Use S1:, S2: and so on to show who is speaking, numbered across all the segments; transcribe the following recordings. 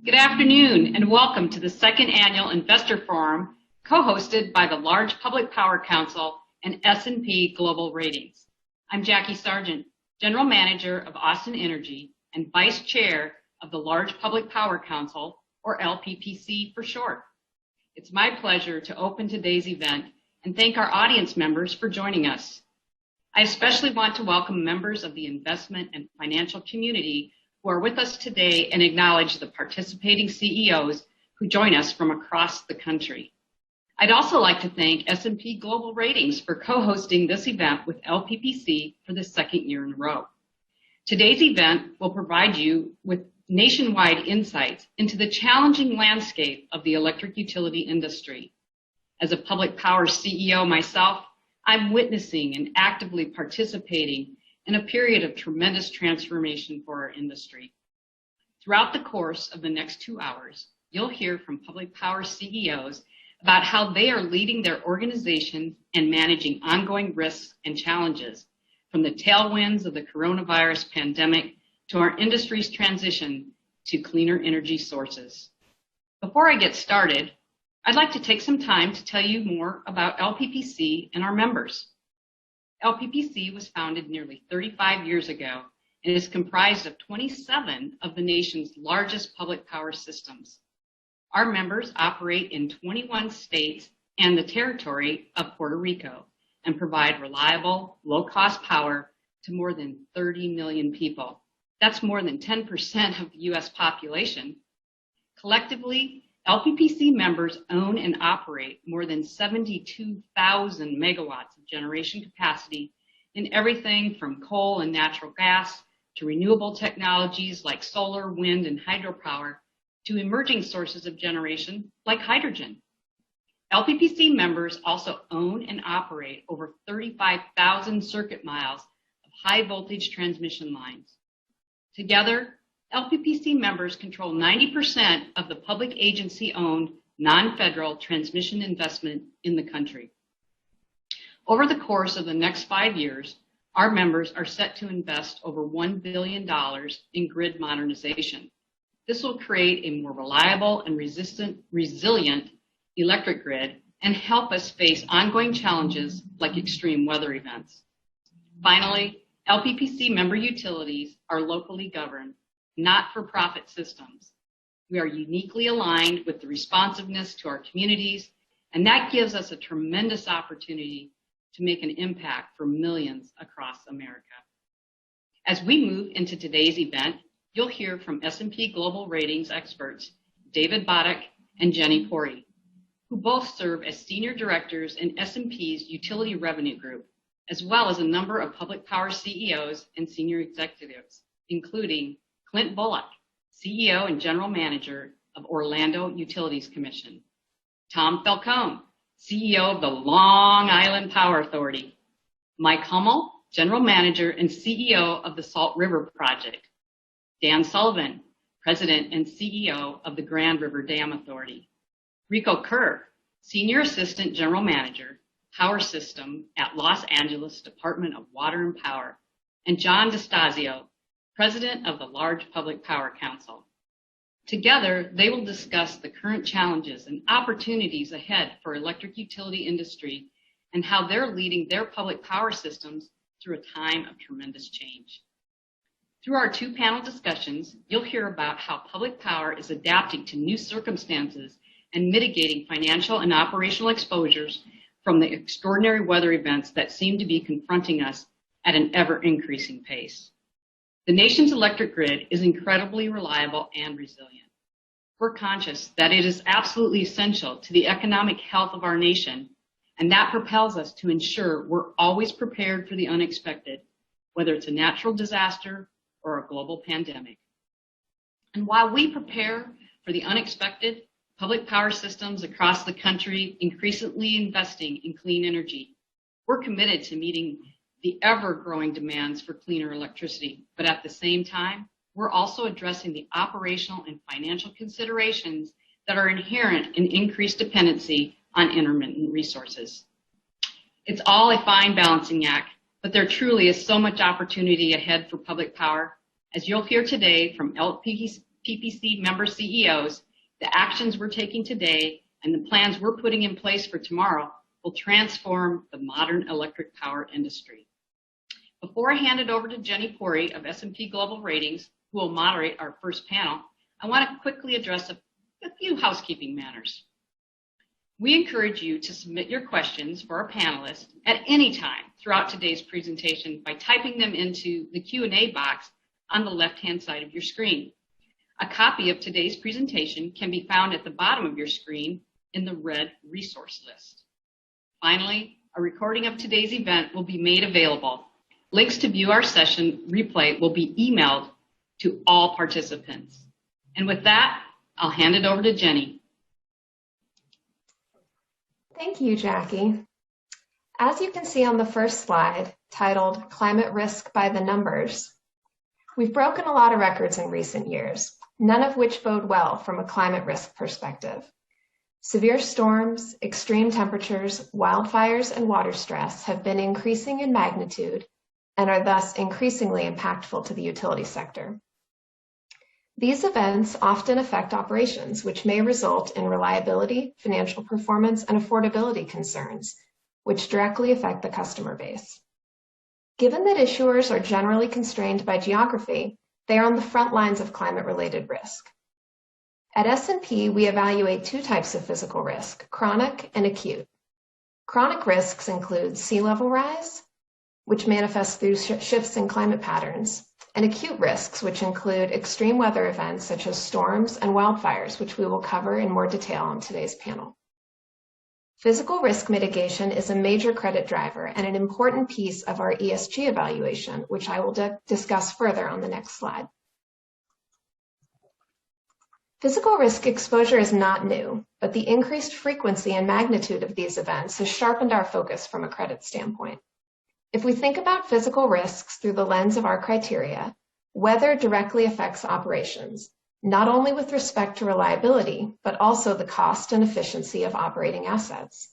S1: Good afternoon and welcome to the second annual Investor Forum co-hosted by the Large Public Power Council and S&P Global Ratings. I'm Jackie Sargent, General Manager of Austin Energy and Vice Chair of the Large Public Power Council, or LPPC for short. It's my pleasure to open today's event and thank our audience members for joining us. I especially want to welcome members of the investment and financial community who are with us today and acknowledge the participating CEOs who join us from across the country. I'd also like to thank S&P Global Ratings for co-hosting this event with LPPC for the second year in a row. Today's event will provide you with nationwide insights into the challenging landscape of the electric utility industry. As a public power CEO myself, I'm witnessing and actively participating in a period of tremendous transformation for our industry. Throughout the course of the next 2 hours, you'll hear from public power CEOs about how they are leading their organizations and managing ongoing risks and challenges, from the tailwinds of the coronavirus pandemic to our industry's transition to cleaner energy sources. Before I get started, I'd like to take some time to tell you more about LPPC and our members. LPPC was founded nearly 35 years ago and is comprised of 27 of the nation's largest public power systems. Our members operate in 21 states and the territory of Puerto Rico and provide reliable, low-cost power to more than 30 million people. That's more than 10% of the U.S. population. Collectively, LPPC members own and operate more than 72,000 megawatts of generation capacity in everything from coal and natural gas to renewable technologies like solar, wind, and hydropower to emerging sources of generation like hydrogen. LPPC members also own and operate over 35,000 circuit miles of high voltage transmission lines. Together, LPPC members control 90% of the public agency-owned non-federal transmission investment in the country. Over the course of the next 5 years, our members are set to invest over $1 billion in grid modernization. This will create a more reliable and resilient electric grid and help us face ongoing challenges like extreme weather events. Finally, LPPC member utilities are locally governed, not-for-profit systems. We are uniquely aligned with the responsiveness to our communities, and that gives us a tremendous opportunity to make an impact for millions across America. As we move into today's event, you'll hear from S&P Global Ratings experts David Boddick and Jenny Pori, who both serve as senior directors in S&P's Utility Revenue Group, as well as a number of public power CEOs and senior executives, including Clint Bullock, CEO and General Manager of Orlando Utilities Commission, Tom Falcone, CEO of the Long Island Power Authority, Mike Hummel, General Manager and CEO of the Salt River Project, Dan Sullivan, President and CEO of the Grand River Dam Authority, Rico Kerr, Senior Assistant General Manager, Power System at Los Angeles Department of Water and Power, and John DeStasio, President of the Large Public Power Council. Together, they will discuss the current challenges and opportunities ahead for electric utility industry and how they're leading their public power systems through a time of tremendous change. Through our two panel discussions, you'll hear about how public power is adapting to new circumstances and mitigating financial and operational exposures from the extraordinary weather events that seem to be confronting us at an ever-increasing pace. The nation's electric grid is incredibly reliable and resilient. We're conscious that it is absolutely essential to the economic health of our nation, and that propels us to ensure we're always prepared for the unexpected, whether it's a natural disaster or a global pandemic. And while we prepare for the unexpected, public power systems across the country increasingly investing in clean energy. We're committed to meeting the ever-growing demands for cleaner electricity, but at the same time, we're also addressing the operational and financial considerations that are inherent in increased dependency on intermittent resources. It's all a fine balancing act, but there truly is so much opportunity ahead for public power, as you'll hear today from LPPC member CEOs, the actions we're taking today and the plans we're putting in place for tomorrow will transform the modern electric power industry. Before I hand it over to Jenny Pori of S&P Global Ratings, who will moderate our first panel, I want to quickly address a few housekeeping matters. We encourage you to submit your questions for our panelists at any time throughout today's presentation by typing them into the Q&A box on the left-hand side of your screen. A copy of today's presentation can be found at the bottom of your screen in the red resource list. Finally, a recording of today's event will be made available. Links to view our session replay will be emailed to all participants. And with that, I'll hand it over to Jenny.
S2: Thank you, Jackie. As you can see on the first slide, titled Climate Risk by the Numbers, we've broken a lot of records in recent years, none of which bode well from a climate risk perspective. Severe storms, extreme temperatures, wildfires, and water stress have been increasing in magnitude and are thus increasingly impactful to the utility sector. These events often affect operations, which may result in reliability, financial performance, and affordability concerns, which directly affect the customer base. Given that issuers are generally constrained by geography, they are on the front lines of climate-related risk. At S&P, we evaluate two types of physical risk, chronic and acute. Chronic risks include sea level rise, which manifests through shifts in climate patterns, and acute risks, which include extreme weather events such as storms and wildfires, which we will cover in more detail on today's panel. Physical risk mitigation is a major credit driver and an important piece of our ESG evaluation, which I will discuss further on the next slide. Physical risk exposure is not new, but the increased frequency and magnitude of these events has sharpened our focus from a credit standpoint. If we think about physical risks through the lens of our criteria, weather directly affects operations, not only with respect to reliability, but also the cost and efficiency of operating assets.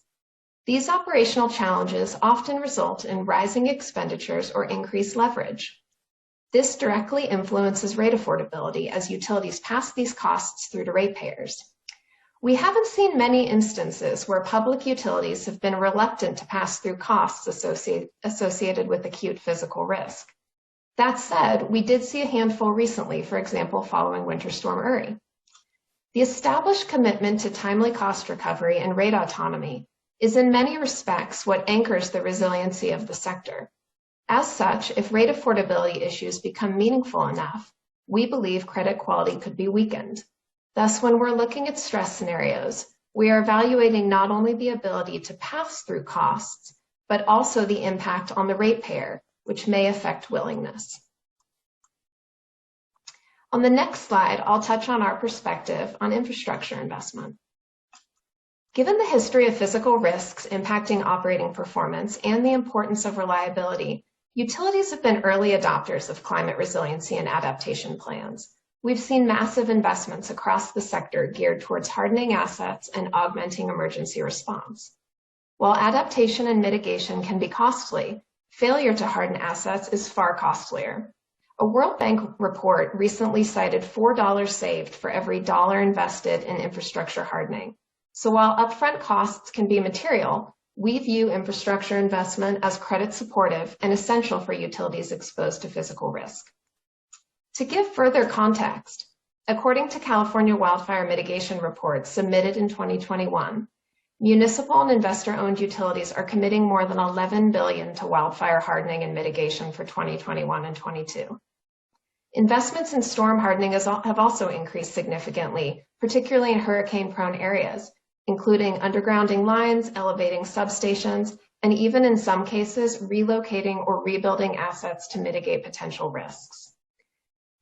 S2: These operational challenges often result in rising expenditures or increased leverage. This directly influences rate affordability as utilities pass these costs through to ratepayers. We haven't seen many instances where public utilities have been reluctant to pass through costs associated with acute physical risk. That said, we did see a handful recently, for example, following Winter Storm Uri. The established commitment to timely cost recovery and rate autonomy is in many respects what anchors the resiliency of the sector. As such, if rate affordability issues become meaningful enough, we believe credit quality could be weakened. Thus, when we're looking at stress scenarios, we are evaluating not only the ability to pass through costs, but also the impact on the ratepayer, which may affect willingness. On the next slide, I'll touch on our perspective on infrastructure investment. Given the history of physical risks impacting operating performance and the importance of reliability, utilities have been early adopters of climate resiliency and adaptation plans. We've seen massive investments across the sector geared towards hardening assets and augmenting emergency response. While adaptation and mitigation can be costly, failure to harden assets is far costlier. A World Bank report recently cited $4 saved for every dollar invested in infrastructure hardening. So while upfront costs can be material, we view infrastructure investment as credit supportive and essential for utilities exposed to physical risk. To give further context, according to California wildfire mitigation reports submitted in 2021, municipal and investor-owned utilities are committing more than $11 billion to wildfire hardening and mitigation for 2021 and 22. Investments in storm hardening have also increased significantly, particularly in hurricane-prone areas, including undergrounding lines, elevating substations, and even in some cases, relocating or rebuilding assets to mitigate potential risks.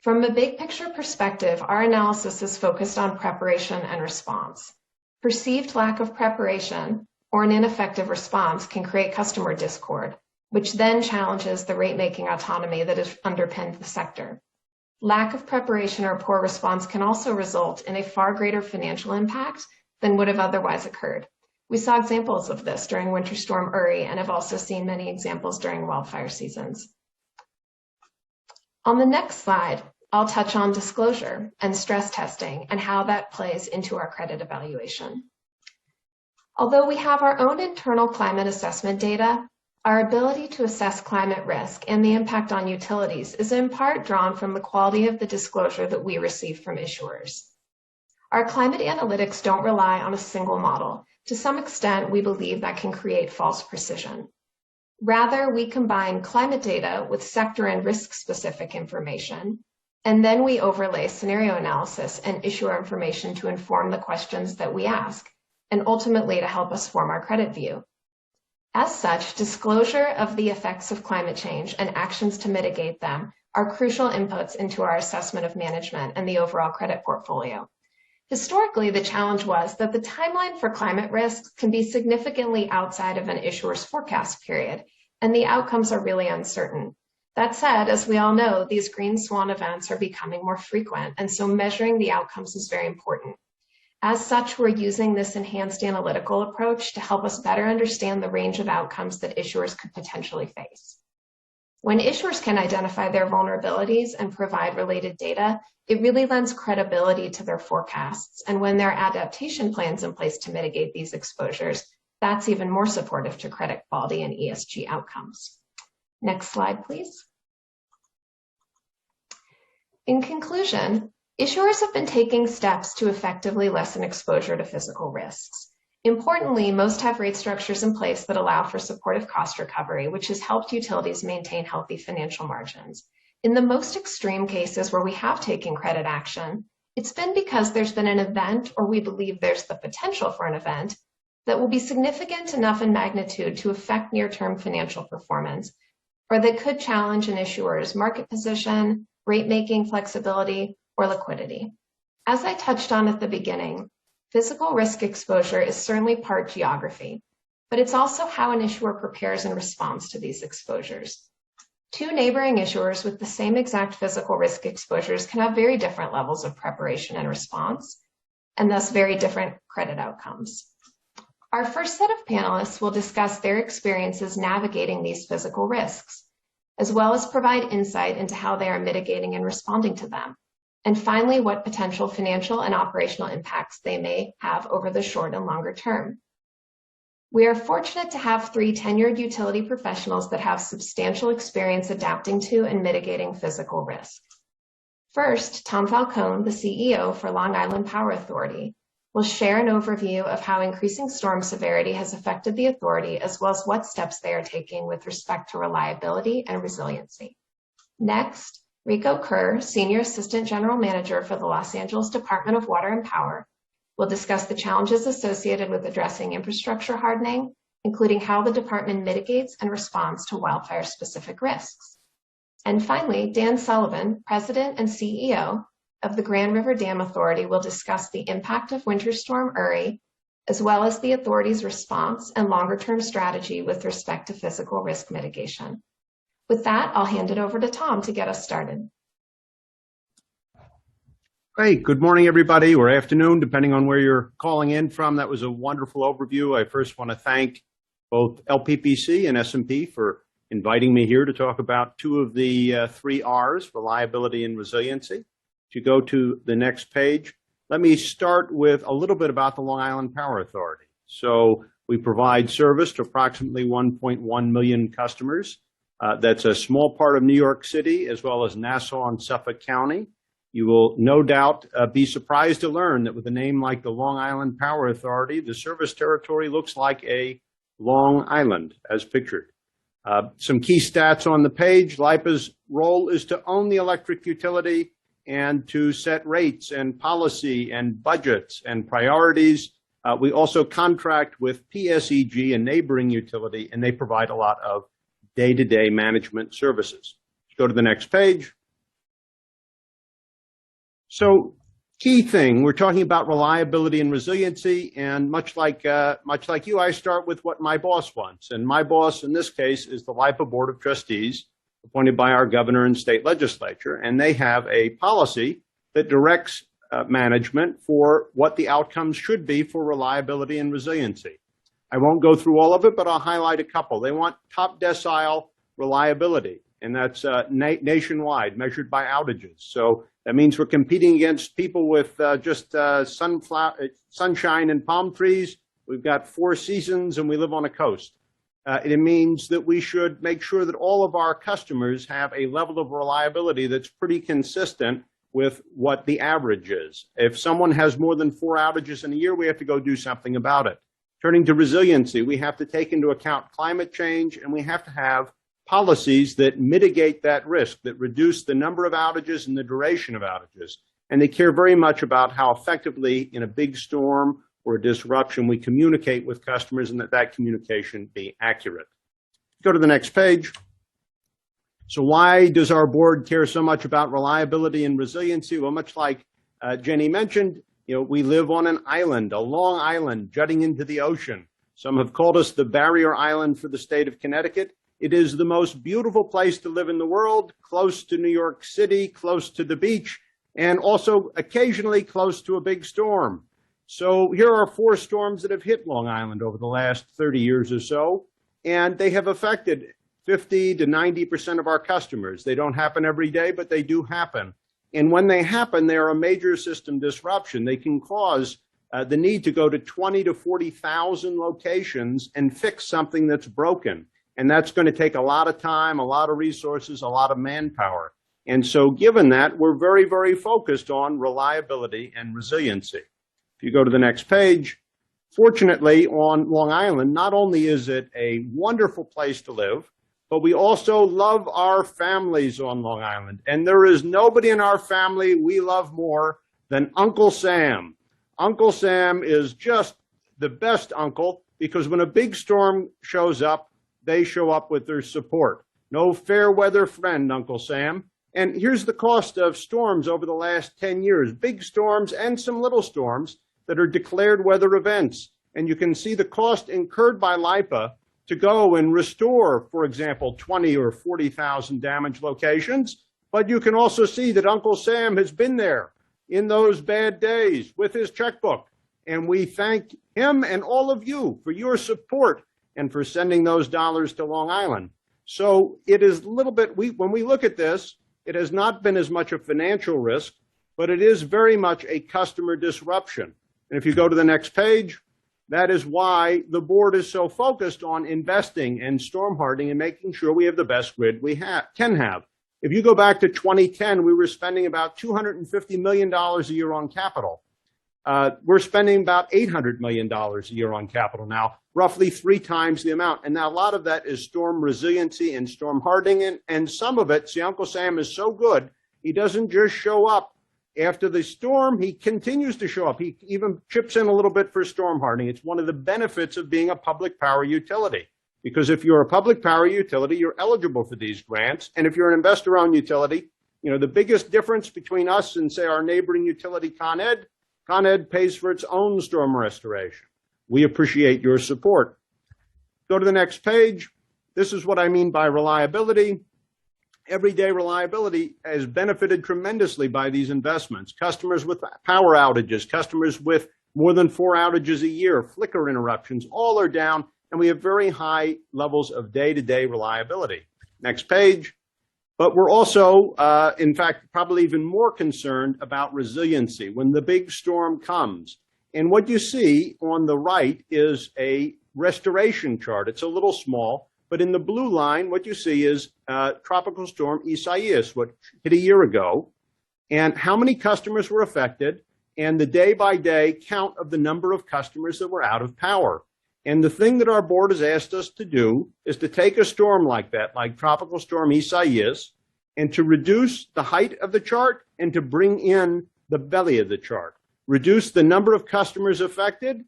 S2: From a big picture perspective, our analysis is focused on preparation and response. Perceived lack of preparation or an ineffective response can create customer discord, which then challenges the rate-making autonomy that has underpinned the sector. Lack of preparation or poor response can also result in a far greater financial impact than would have otherwise occurred. We saw examples of this during Winter Storm Uri and have also seen many examples during wildfire seasons. On the next slide, I'll touch on disclosure and stress testing and how that plays into our credit evaluation. Although we have our own internal climate assessment data, our ability to assess climate risk and the impact on utilities is in part drawn from the quality of the disclosure that we receive from issuers. Our climate analytics don't rely on a single model. To some extent, we believe that can create false precision. Rather, we combine climate data with sector and risk-specific information, and then we overlay scenario analysis and issuer information to inform the questions that we ask, and ultimately to help us form our credit view. As such, disclosure of the effects of climate change and actions to mitigate them are crucial inputs into our assessment of management and the overall credit portfolio. Historically, the challenge was that the timeline for climate risks can be significantly outside of an issuer's forecast period, and the outcomes are really uncertain. That said, as we all know, these green swan events are becoming more frequent, and so measuring the outcomes is very important. As such, we're using this enhanced analytical approach to help us better understand the range of outcomes that issuers could potentially face. When issuers can identify their vulnerabilities and provide related data, it really lends credibility to their forecasts. And when there are adaptation plans in place to mitigate these exposures, that's even more supportive to credit quality and ESG outcomes. Next slide, please. In conclusion, issuers have been taking steps to effectively lessen exposure to physical risks. Importantly, most have rate structures in place that allow for supportive cost recovery, which has helped utilities maintain healthy financial margins. In the most extreme cases where we have taken credit action, it's been because there's been an event, or we believe there's the potential for an event, that will be significant enough in magnitude to affect near-term financial performance, or that could challenge an issuer's market position, rate-making flexibility, or liquidity. As I touched on at the beginning, physical risk exposure is certainly part geography, but it's also how an issuer prepares and responds to these exposures. Two neighboring issuers with the same exact physical risk exposures can have very different levels of preparation and response, and thus very different credit outcomes. Our first set of panelists will discuss their experiences navigating these physical risks, as well as provide insight into how they are mitigating and responding to them. And finally, what potential financial and operational impacts they may have over the short and longer term. We are fortunate to have three tenured utility professionals that have substantial experience adapting to and mitigating physical risk. First, Tom Falcone, the CEO for Long Island Power Authority, will share an overview of how increasing storm severity has affected the authority, as well as what steps they are taking with respect to reliability and resiliency. Next, Rico Kerr, Senior Assistant General Manager for the Los Angeles Department of Water and Power, will discuss the challenges associated with addressing infrastructure hardening, including how the department mitigates and responds to wildfire-specific risks. And finally, Dan Sullivan, President and CEO of the Grand River Dam Authority, will discuss the impact of Winter Storm Uri, as well as the authority's response and longer-term strategy with respect to physical risk mitigation. With that, I'll hand it over to Tom to get us started.
S3: Great. Good morning, everybody, or afternoon, depending on where you're calling in from. That was a wonderful overview. I first want to thank both LPPC and S&P for inviting me here to talk about two of the three R's, reliability and resiliency. If you go to the next page, let me start with a little bit about the Long Island Power Authority. So we provide service to approximately 1.1 million customers. That's a small part of New York City, as well as Nassau and Suffolk County. You will no doubt be surprised to learn that with a name like the Long Island Power Authority, the service territory looks like a Long Island, as pictured. Some key stats on the page. LIPA's role is to own the electric utility and to set rates and policy and budgets and priorities. We also contract with PSEG, a neighboring utility, and they provide a lot of day-to-day management services. Let's go to the next page. So, key thing, we're talking about reliability and resiliency, and much like you, I start with what my boss wants. And my boss, in this case, is the LIPA Board of Trustees, appointed by our governor and state legislature, and they have a policy that directs management for what the outcomes should be for reliability and resiliency. I won't go through all of it, but I'll highlight a couple. They want top decile reliability. and that's nationwide, measured by outages. So that means we're competing against people with just sunshine and palm trees. We've got 4 seasons, and we live on a coast. It means that we should make sure that all of our customers have a level of reliability that's pretty consistent with what the average is. If someone has more than 4 outages in a year, we have to go do something about it. Turning to resiliency, we have to take into account climate change, and we have to have policies that mitigate that risk, that reduce the number of outages and the duration of outages. And they care very much about how effectively in a big storm or a disruption we communicate with customers, and that communication be accurate. Go to the next page. So why does our board care so much about reliability and resiliency? Well, much like Jenny mentioned, we live on an island, a long island jutting into the ocean. Some have called us the barrier island for the state of Connecticut. It is the most beautiful place to live in the world, close to New York City, close to the beach, and also occasionally close to a big storm. So here are 4 storms that have hit Long Island over the last 30 years or so, and they have affected 50 to 90% of our customers. They don't happen every day, but they do happen. And when they happen, they are a major system disruption. They can cause the need to go to 20 to 40,000 locations and fix something that's broken. And that's going to take a lot of time, a lot of resources, a lot of manpower. And so given that, we're very, very focused on reliability and resiliency. If you go to the next page, fortunately on Long Island, not only is it a wonderful place to live, but we also love our families on Long Island. And there is nobody in our family we love more than Uncle Sam. Uncle Sam is just the best uncle, because when a big storm shows up, they show up with their support. No fair weather friend, Uncle Sam. And here's the cost of storms over the last 10 years, big storms and some little storms that are declared weather events. And you can see the cost incurred by LIPA to go and restore, for example, 20 or 40,000 damaged locations. But you can also see that Uncle Sam has been there in those bad days with his checkbook. And we thank him and all of you for your support and for sending those dollars to Long Island. So it is a little bit, when we look at this, it has not been as much a financial risk, but it is very much a customer disruption. And if you go to the next page, that is why the board is so focused on investing in storm hardening and making sure we have the best grid we can have. If you go back to 2010, we were spending about $250 million a year on capital. We're spending about $800 million a year on capital now, roughly 3 times the amount. And now a lot of that is storm resiliency and storm hardening. And some of it, see, Uncle Sam is so good, he doesn't just show up after the storm, he continues to show up. He even chips in a little bit for storm hardening. It's one of the benefits of being a public power utility. Because if you're a public power utility, you're eligible for these grants. And if you're an investor-owned utility, the biggest difference between us and, say, our neighboring utility, Con Ed pays for its own storm restoration. We appreciate your support. Go to the next page. This is what I mean by reliability. Everyday reliability has benefited tremendously by these investments. Customers with power outages, customers with more than 4 outages a year, flicker interruptions, all are down, and we have very high levels of day-to-day reliability. Next page. But we're also, in fact, probably even more concerned about resiliency when the big storm comes. And what you see on the right is a restoration chart. It's a little small, but in the blue line, what you see is Tropical Storm Isaias, what hit a year ago, and how many customers were affected, and the day-by-day count of the number of customers that were out of power. And the thing that our board has asked us to do is to take a storm like that, like Tropical Storm Isaias, and to reduce the height of the chart and to bring in the belly of the chart. Reduce the number of customers affected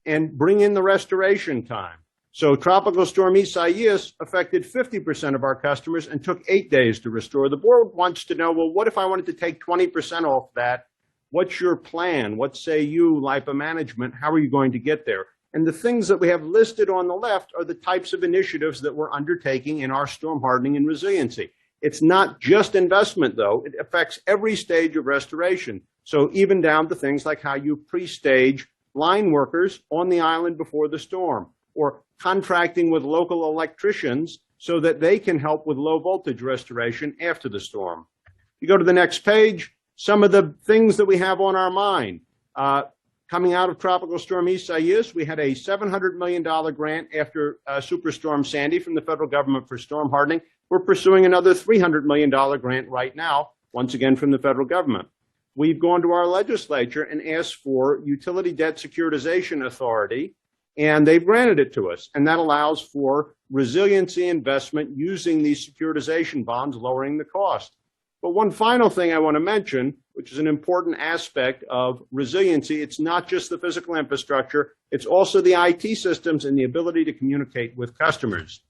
S3: and bring in the restoration time. So Tropical Storm Isaias affected 50% of our customers and took 8 days to restore. The board wants to know, well, what if I wanted to take 20% off that? What's your plan? What say you, LIPA management? How are you going to get there? And the things that we have listed on the left are the types of initiatives that we're undertaking in our storm hardening and resiliency. It's not just investment, though. It affects every stage of restoration. So even down to things like how you pre-stage line workers on the island before the storm, or contracting with local electricians so that they can help with low voltage restoration after the storm. You go to the next page, some of the things that we have on our mind. Coming out of Tropical Storm Isaias, we had a $700 million grant after Superstorm Sandy from the federal government for storm hardening. We're pursuing another $300 million grant right now, once again from the federal government. We've gone to our legislature and asked for utility debt securitization authority, and they've granted it to us. And that allows for resiliency investment using these securitization bonds, lowering the cost. But one final thing I want to mention, which is an important aspect of resiliency, it's not just the physical infrastructure, it's also the IT systems and the ability to communicate with customers.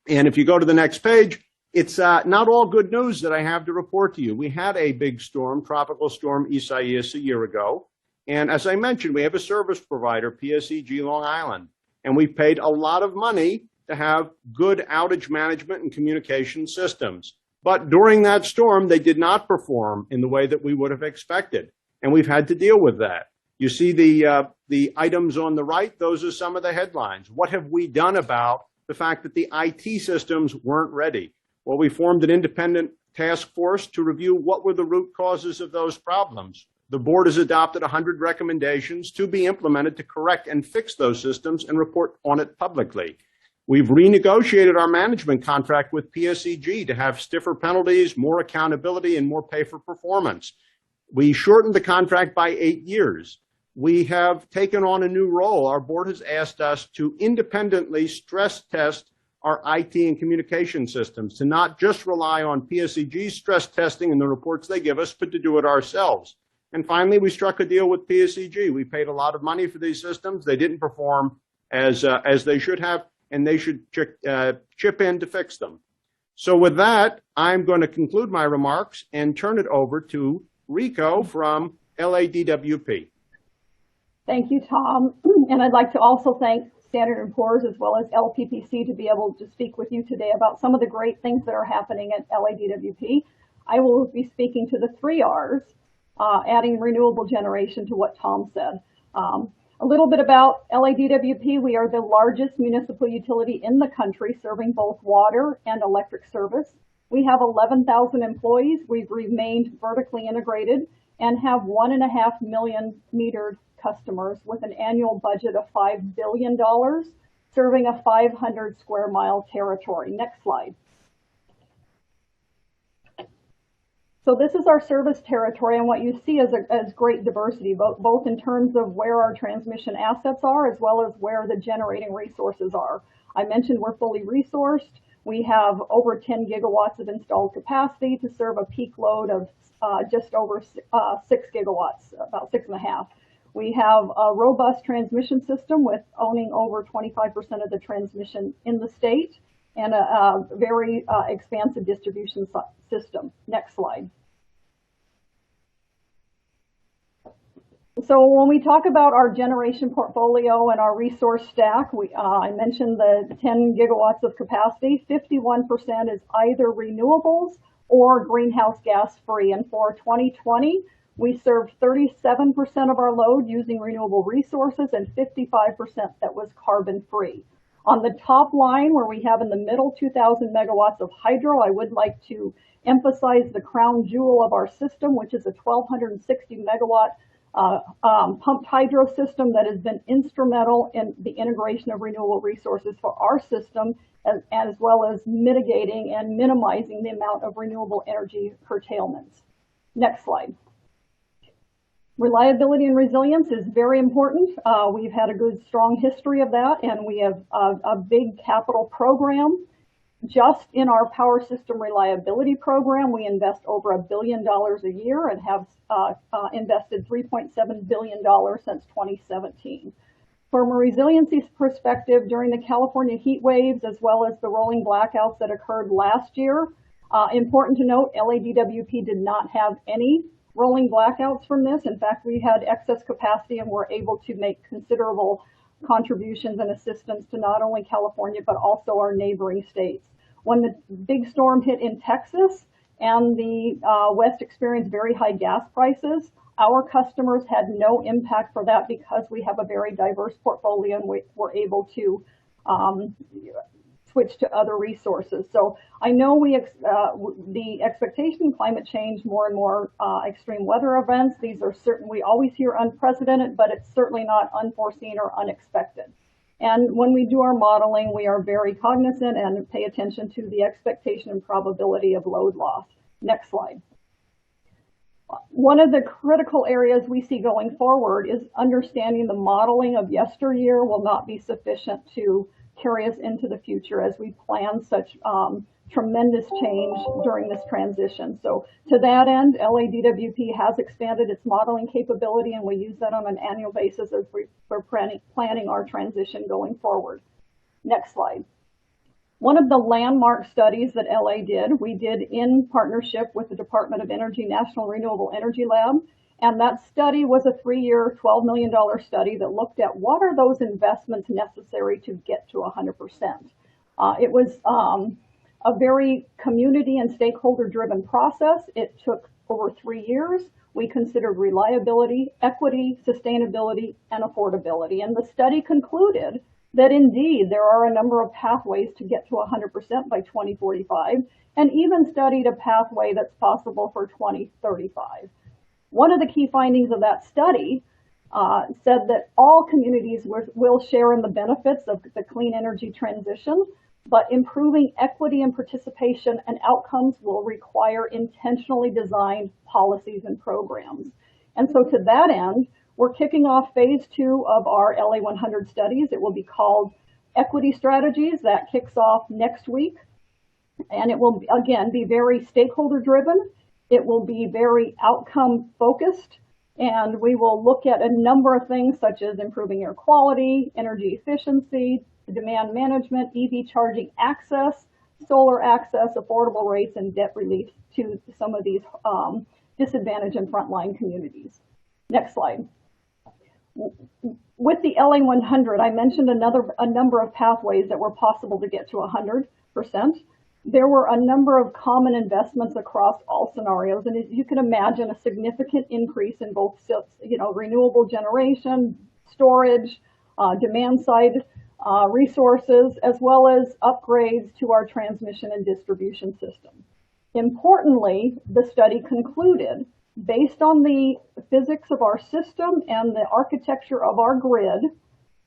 S3: And if you go to the next page, it's not all good news that I have to report to you. We had a big storm, Tropical Storm Isaias, a year ago. And as I mentioned, we have a service provider, PSEG Long Island, and we paid a lot of money to have good outage management and communication systems. But during that storm, they did not perform in the way that we would have expected, and we've had to deal with that. You see the items on the right, those are some of the headlines. What have we done about the fact that the IT systems weren't ready? Well, we formed an independent task force to review what were the root causes of those problems. The board has adopted 100 recommendations to be implemented to correct and fix those systems and report on it publicly. We've renegotiated our management contract with PSEG to have stiffer penalties, more accountability, and more pay for performance. We shortened the contract by 8 years. We have taken on a new role. Our board has asked us to independently stress test our IT and communication systems, to not just rely on PSEG's stress testing and the reports they give us, but to do it ourselves. And finally, we struck a deal with PSEG. We paid a lot of money for these systems. They didn't perform as they should have, and they should chip in to fix them. So with that, I'm going to conclude my remarks and turn it over to Rico from LADWP.
S4: Thank you, Tom. And I'd like to also thank Standard & Poor's as well as LPPC to be able to speak with you today about some of the great things that are happening at LADWP. I will be speaking to the 3 R's, adding renewable generation to what Tom said. A little bit about LADWP. We are the largest municipal utility in the country, serving both water and electric service. We have 11,000 employees. We've remained vertically integrated and have 1.5 million metered customers with an annual budget of $5 billion, serving a 500 square mile territory. Next slide. So this is our service territory, and what you see is great diversity, both in terms of where our transmission assets are, as well as where the generating resources are. I mentioned we're fully resourced. We have over 10 gigawatts of installed capacity to serve a peak load of just over 6 gigawatts, about 6.5. We have a robust transmission system with owning over 25% of the transmission in the state, and a very expansive distribution system. Next slide. So when we talk about our generation portfolio and our resource stack, I mentioned the 10 gigawatts of capacity. 51% is either renewables or greenhouse gas free. And for 2020, we served 37% of our load using renewable resources and 55% that was carbon free. On the top line, where we have in the middle 2,000 megawatts of hydro, I would like to emphasize the crown jewel of our system, which is a 1,260 megawatt pumped hydro system that has been instrumental in the integration of renewable resources for our system, as well as mitigating and minimizing the amount of renewable energy curtailments. Next slide. Reliability and resilience is very important. We've had a good, strong history of that, and we have a big capital program. Just in our power system reliability program, we invest over $1 billion a year and have invested $3.7 billion since 2017. From a resiliency perspective, during the California heat waves, as well as the rolling blackouts that occurred last year, important to note, LADWP did not have any rolling blackouts from this. In fact, we had excess capacity and were able to make considerable contributions and assistance to not only California, but also our neighboring states. When the big storm hit in Texas and the West experienced very high gas prices, our customers had no impact for that because we have a very diverse portfolio and we were able to switch to other resources. So I know the expectation in climate change, more and more extreme weather events. These are certain, we always hear unprecedented, but it's certainly not unforeseen or unexpected. And when we do our modeling, we are very cognizant and pay attention to the expectation and probability of load loss. Next slide. One of the critical areas we see going forward is understanding the modeling of yesteryear will not be sufficient to carry us into the future as we plan such tremendous change during this transition. So to that end, LADWP has expanded its modeling capability, and we use that on an annual basis as we're planning our transition going forward. Next slide. One of the landmark studies that LA did, we did in partnership with the Department of Energy National Renewable Energy Lab. And that study was a 3-year, $12 million study that looked at what are those investments necessary to get to 100%. It was a very community and stakeholder driven process. It took over 3 years. We considered reliability, equity, sustainability, and affordability. And the study concluded that indeed there are a number of pathways to get to 100% by 2045, and even studied a pathway that's possible for 2035. One of the key findings of that study said that all communities will share in the benefits of the clean energy transition, but improving equity and participation and outcomes will require intentionally designed policies and programs. And so to that end, we're kicking off phase 2 of our LA 100 studies. It will be called Equity Strategies. That kicks off next week. And it will, again, be very stakeholder driven. It will be very outcome focused. And we will look at a number of things such as improving air quality, energy efficiency, demand management, EV charging access, solar access, affordable rates, and debt relief to some of these disadvantaged and frontline communities. Next slide. With the LA 100, I mentioned a number of pathways that were possible to get to 100%. There were a number of common investments across all scenarios, and as you can imagine, a significant increase in both, renewable generation, storage, demand side resources, as well as upgrades to our transmission and distribution system. Importantly, the study concluded, based on the physics of our system and the architecture of our grid,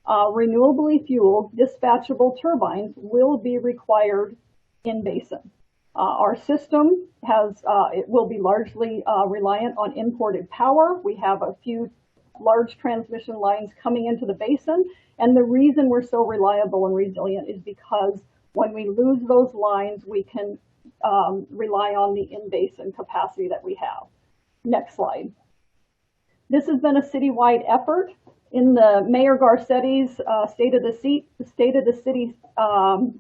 S4: renewably fueled dispatchable turbines will be required in basin. Our system it will be largely reliant on imported power. We have a few large transmission lines coming into the basin, and the reason we're so reliable and resilient is because when we lose those lines, we can rely on the in-basin capacity that we have. Next slide. This has been a citywide effort. In the Mayor Garcetti's State of the City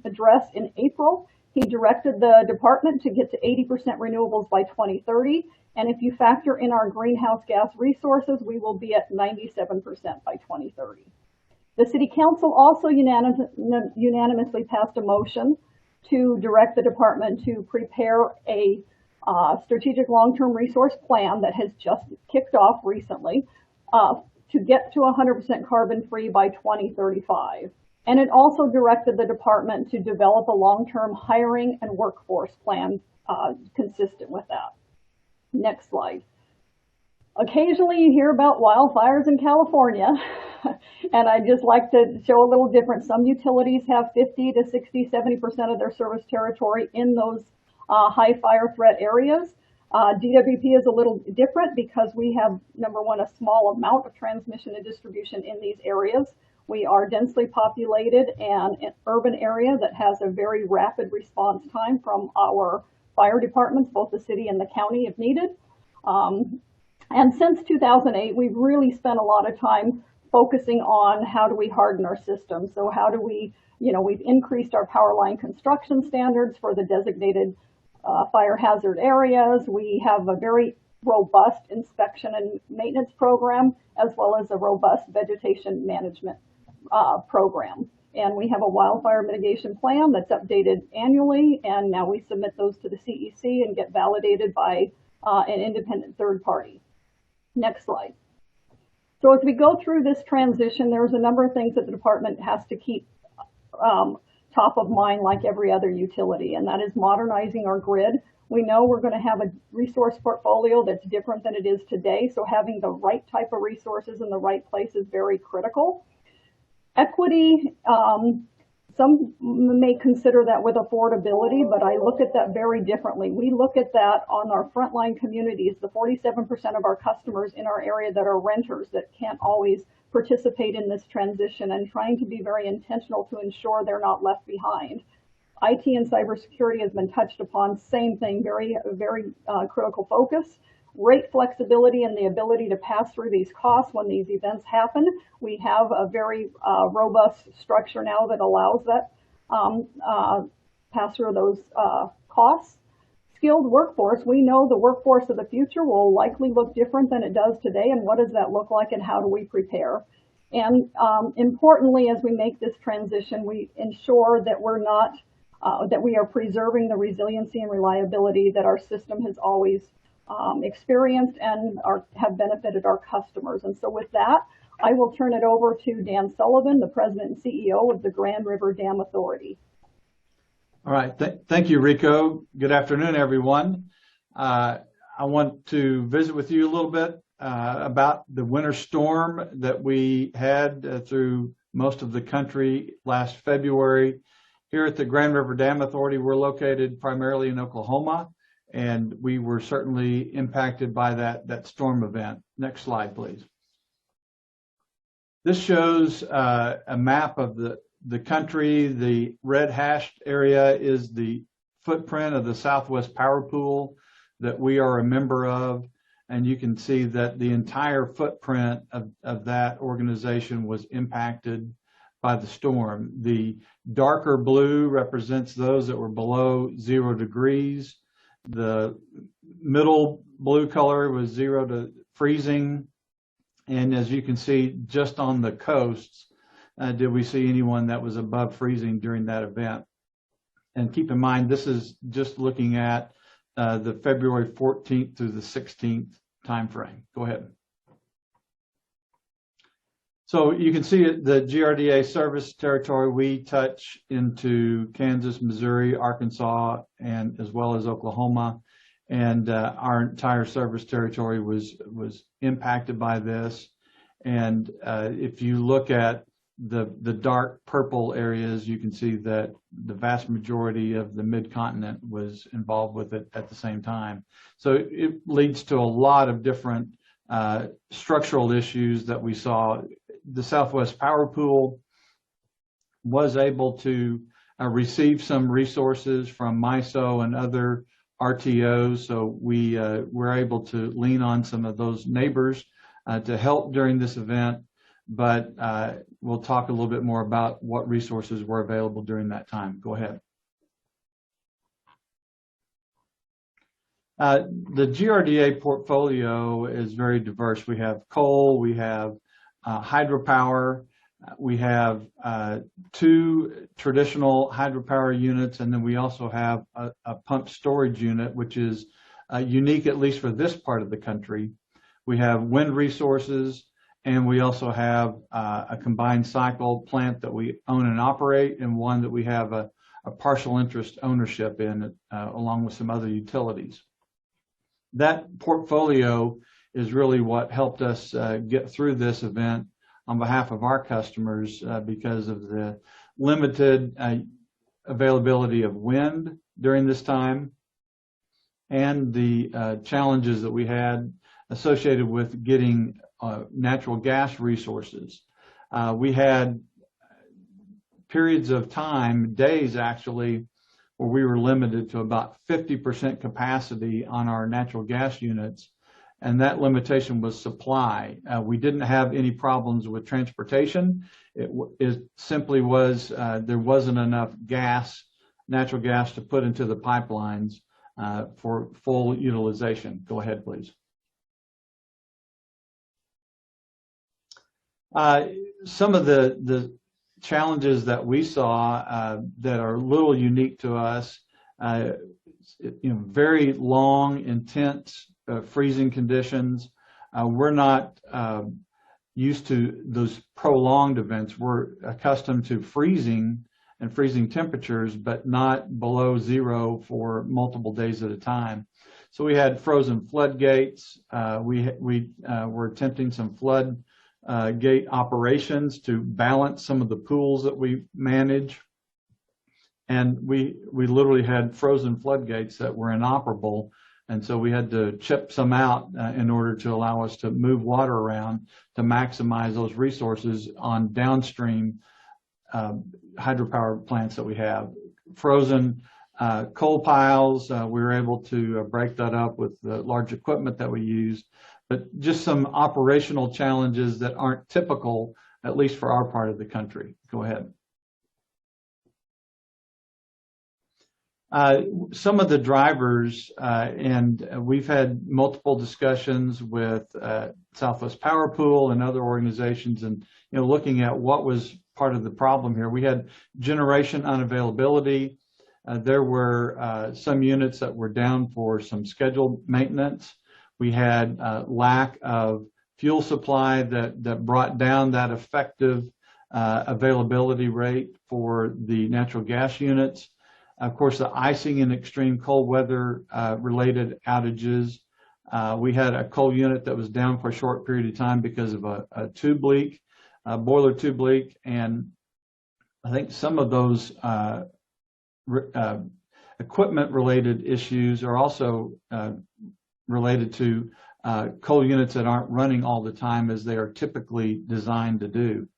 S4: address in April, he directed the department to get to 80% renewables by 2030. And if you factor in our greenhouse gas resources, we will be at 97% by 2030. The City Council also unanimously passed a motion to direct the department to prepare a strategic long-term resource plan that has just kicked off recently to get to 100% carbon-free by 2035. And it also directed the department to develop a long-term hiring and workforce plan consistent with that. Next slide. Occasionally you hear about wildfires in California, and I'd just like to show a little difference. Some utilities have 50 to 60, 70% of their service territory in those high fire threat areas. DWP is a little different because we have, number one, a small amount of transmission and distribution in these areas. We are densely populated and an urban area that has a very rapid response time from our fire departments, both the city and the county if needed. And since 2008, we've really spent a lot of time focusing on how do we harden our system. So how do we, we've increased our power line construction standards for the designated fire hazard areas. We have a very robust inspection and maintenance program, as well as a robust vegetation management program. And we have a wildfire mitigation plan that's updated annually, and now we submit those to the CEC and get validated by an independent third party. Next slide. So as we go through this transition, there's a number of things that the department has to keep top of mind like every other utility, and that is modernizing our grid. We know we're going to have a resource portfolio that's different than it is today, so having the right type of resources in the right place is very critical. Equity, some may consider that with affordability, but I look at that very differently. We look at that on our frontline communities, the 47% of our customers in our area that are renters that can't always participate in this transition, and trying to be very intentional to ensure they're not left behind. IT and cybersecurity has been touched upon, same thing, very critical focus. Rate flexibility and the ability to pass through these costs when these events happen. We have a very robust structure now that allows that pass through those costs. Skilled workforce, we know the workforce of the future will likely look different than it does today, and what does that look like and how do we prepare? And importantly, as we make this transition, we ensure that we're not, that we are preserving the resiliency and reliability that our system has always experienced and have benefited our customers. And so with that, I will turn it over to Dan Sullivan, the President and CEO of the Grand River Dam Authority.
S5: All right. Thank you, Rico. Good afternoon, everyone. I want to visit with you a little bit about the winter storm that we had through most of the country last February. Here at the Grand River Dam Authority, we're located primarily in Oklahoma, and we were certainly impacted by that storm event. Next slide, please. This shows a map of the country. The red hashed area is the footprint of the Southwest Power Pool that we are a member of, and you can see that the entire footprint of that organization was impacted by the storm. The darker blue represents those that were below 0 degrees. The middle blue color was 0 to freezing. And as you can see, just on the coasts, did we see anyone that was above freezing during that event? And keep in mind, this is just looking at the February 14th through the 16th timeframe. Go ahead. So you can see the GRDA service territory. We touch into Kansas, Missouri, Arkansas, and as well as Oklahoma. And our entire service territory was impacted by this. And if you look at the dark purple areas, you can see that the vast majority of the mid-continent was involved with it at the same time. So it leads to a lot of different structural issues that we saw. The Southwest Power Pool was able to receive some resources from MISO and other RTOs, so we were able to lean on some of those neighbors to help during this event, but we'll talk a little bit more about what resources were available during that time. Go ahead. The GRDA portfolio is very diverse. We have coal, we have hydropower, we have 2 traditional hydropower units, and then we also have a pump storage unit, which is unique, at least for this part of the country. We have wind resources, and we also have a combined cycle plant that we own and operate, and one that we have a partial interest ownership in, along with some other utilities. That portfolio is really what helped us get through this event on behalf of our customers because of the limited availability of wind during this time and the challenges that we had associated with getting natural gas resources. We had periods of time, days actually, where we were limited to about 50% capacity on our natural gas units, and that limitation was supply. We didn't have any problems with transportation. It simply was there wasn't enough gas, natural gas, to put into the pipelines for full utilization. Go ahead, please. Some of the challenges that we saw that are a little unique to us, very long, intense freezing conditions. We're not used to those prolonged events. We're accustomed to freezing and freezing temperatures, but not below zero for multiple days at a time. So we had frozen floodgates. We were attempting some flood gate operations to balance some of the pools that we manage. And we literally had frozen floodgates that were inoperable. And so we had to chip some out in order to allow us to move water around to maximize those resources on downstream hydropower plants that we have. Frozen coal piles, we were able to break that up with the large equipment that we used, but just some operational challenges that aren't typical, at least for our part of the country. Go ahead. Some of the drivers, and we've had multiple discussions with Southwest Power Pool and other organizations, and looking at what was part of the problem here. We had generation unavailability. There were some units that were down for some scheduled maintenance. We had lack of fuel supply that brought down that effective availability rate for the natural gas units. Of course, the icing and extreme cold weather related outages. We had a coal unit that was down for a short period of time because of a tube leak, a boiler tube leak, and I think some of those equipment related issues are also related to coal units that aren't running all the time as they are typically designed to do.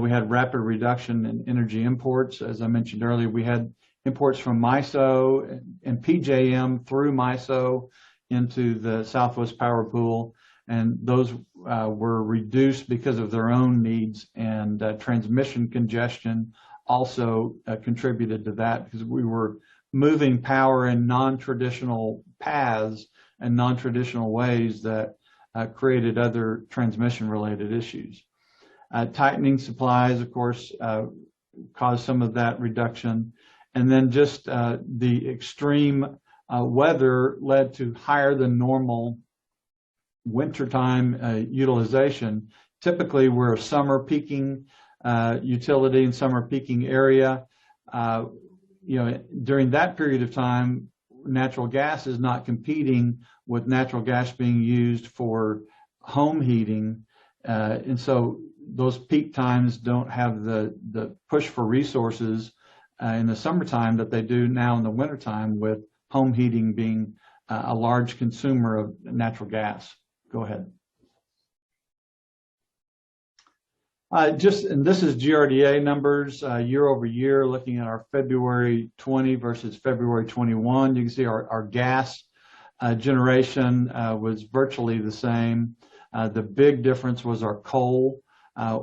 S5: We had rapid reduction in energy imports. As I mentioned earlier, we had imports from MISO and PJM through MISO into the Southwest Power Pool, and those were reduced because of their own needs, and transmission congestion also contributed to that because we were moving power in non-traditional paths and non-traditional ways that created other transmission-related issues. Tightening supplies, of course, caused some of that reduction. And then just the extreme weather led to higher than normal wintertime utilization. Typically, we're a summer peaking utility and summer peaking area. During that period of time, natural gas is not competing with natural gas being used for home heating. And so those peak times don't have the push for resources in the summertime that they do now in the wintertime, with home heating being a large consumer of natural gas. Go ahead. And this is GRDA numbers year over year, looking at our February 20 versus February 21. You can see our gas generation was virtually the same. The big difference was our coal.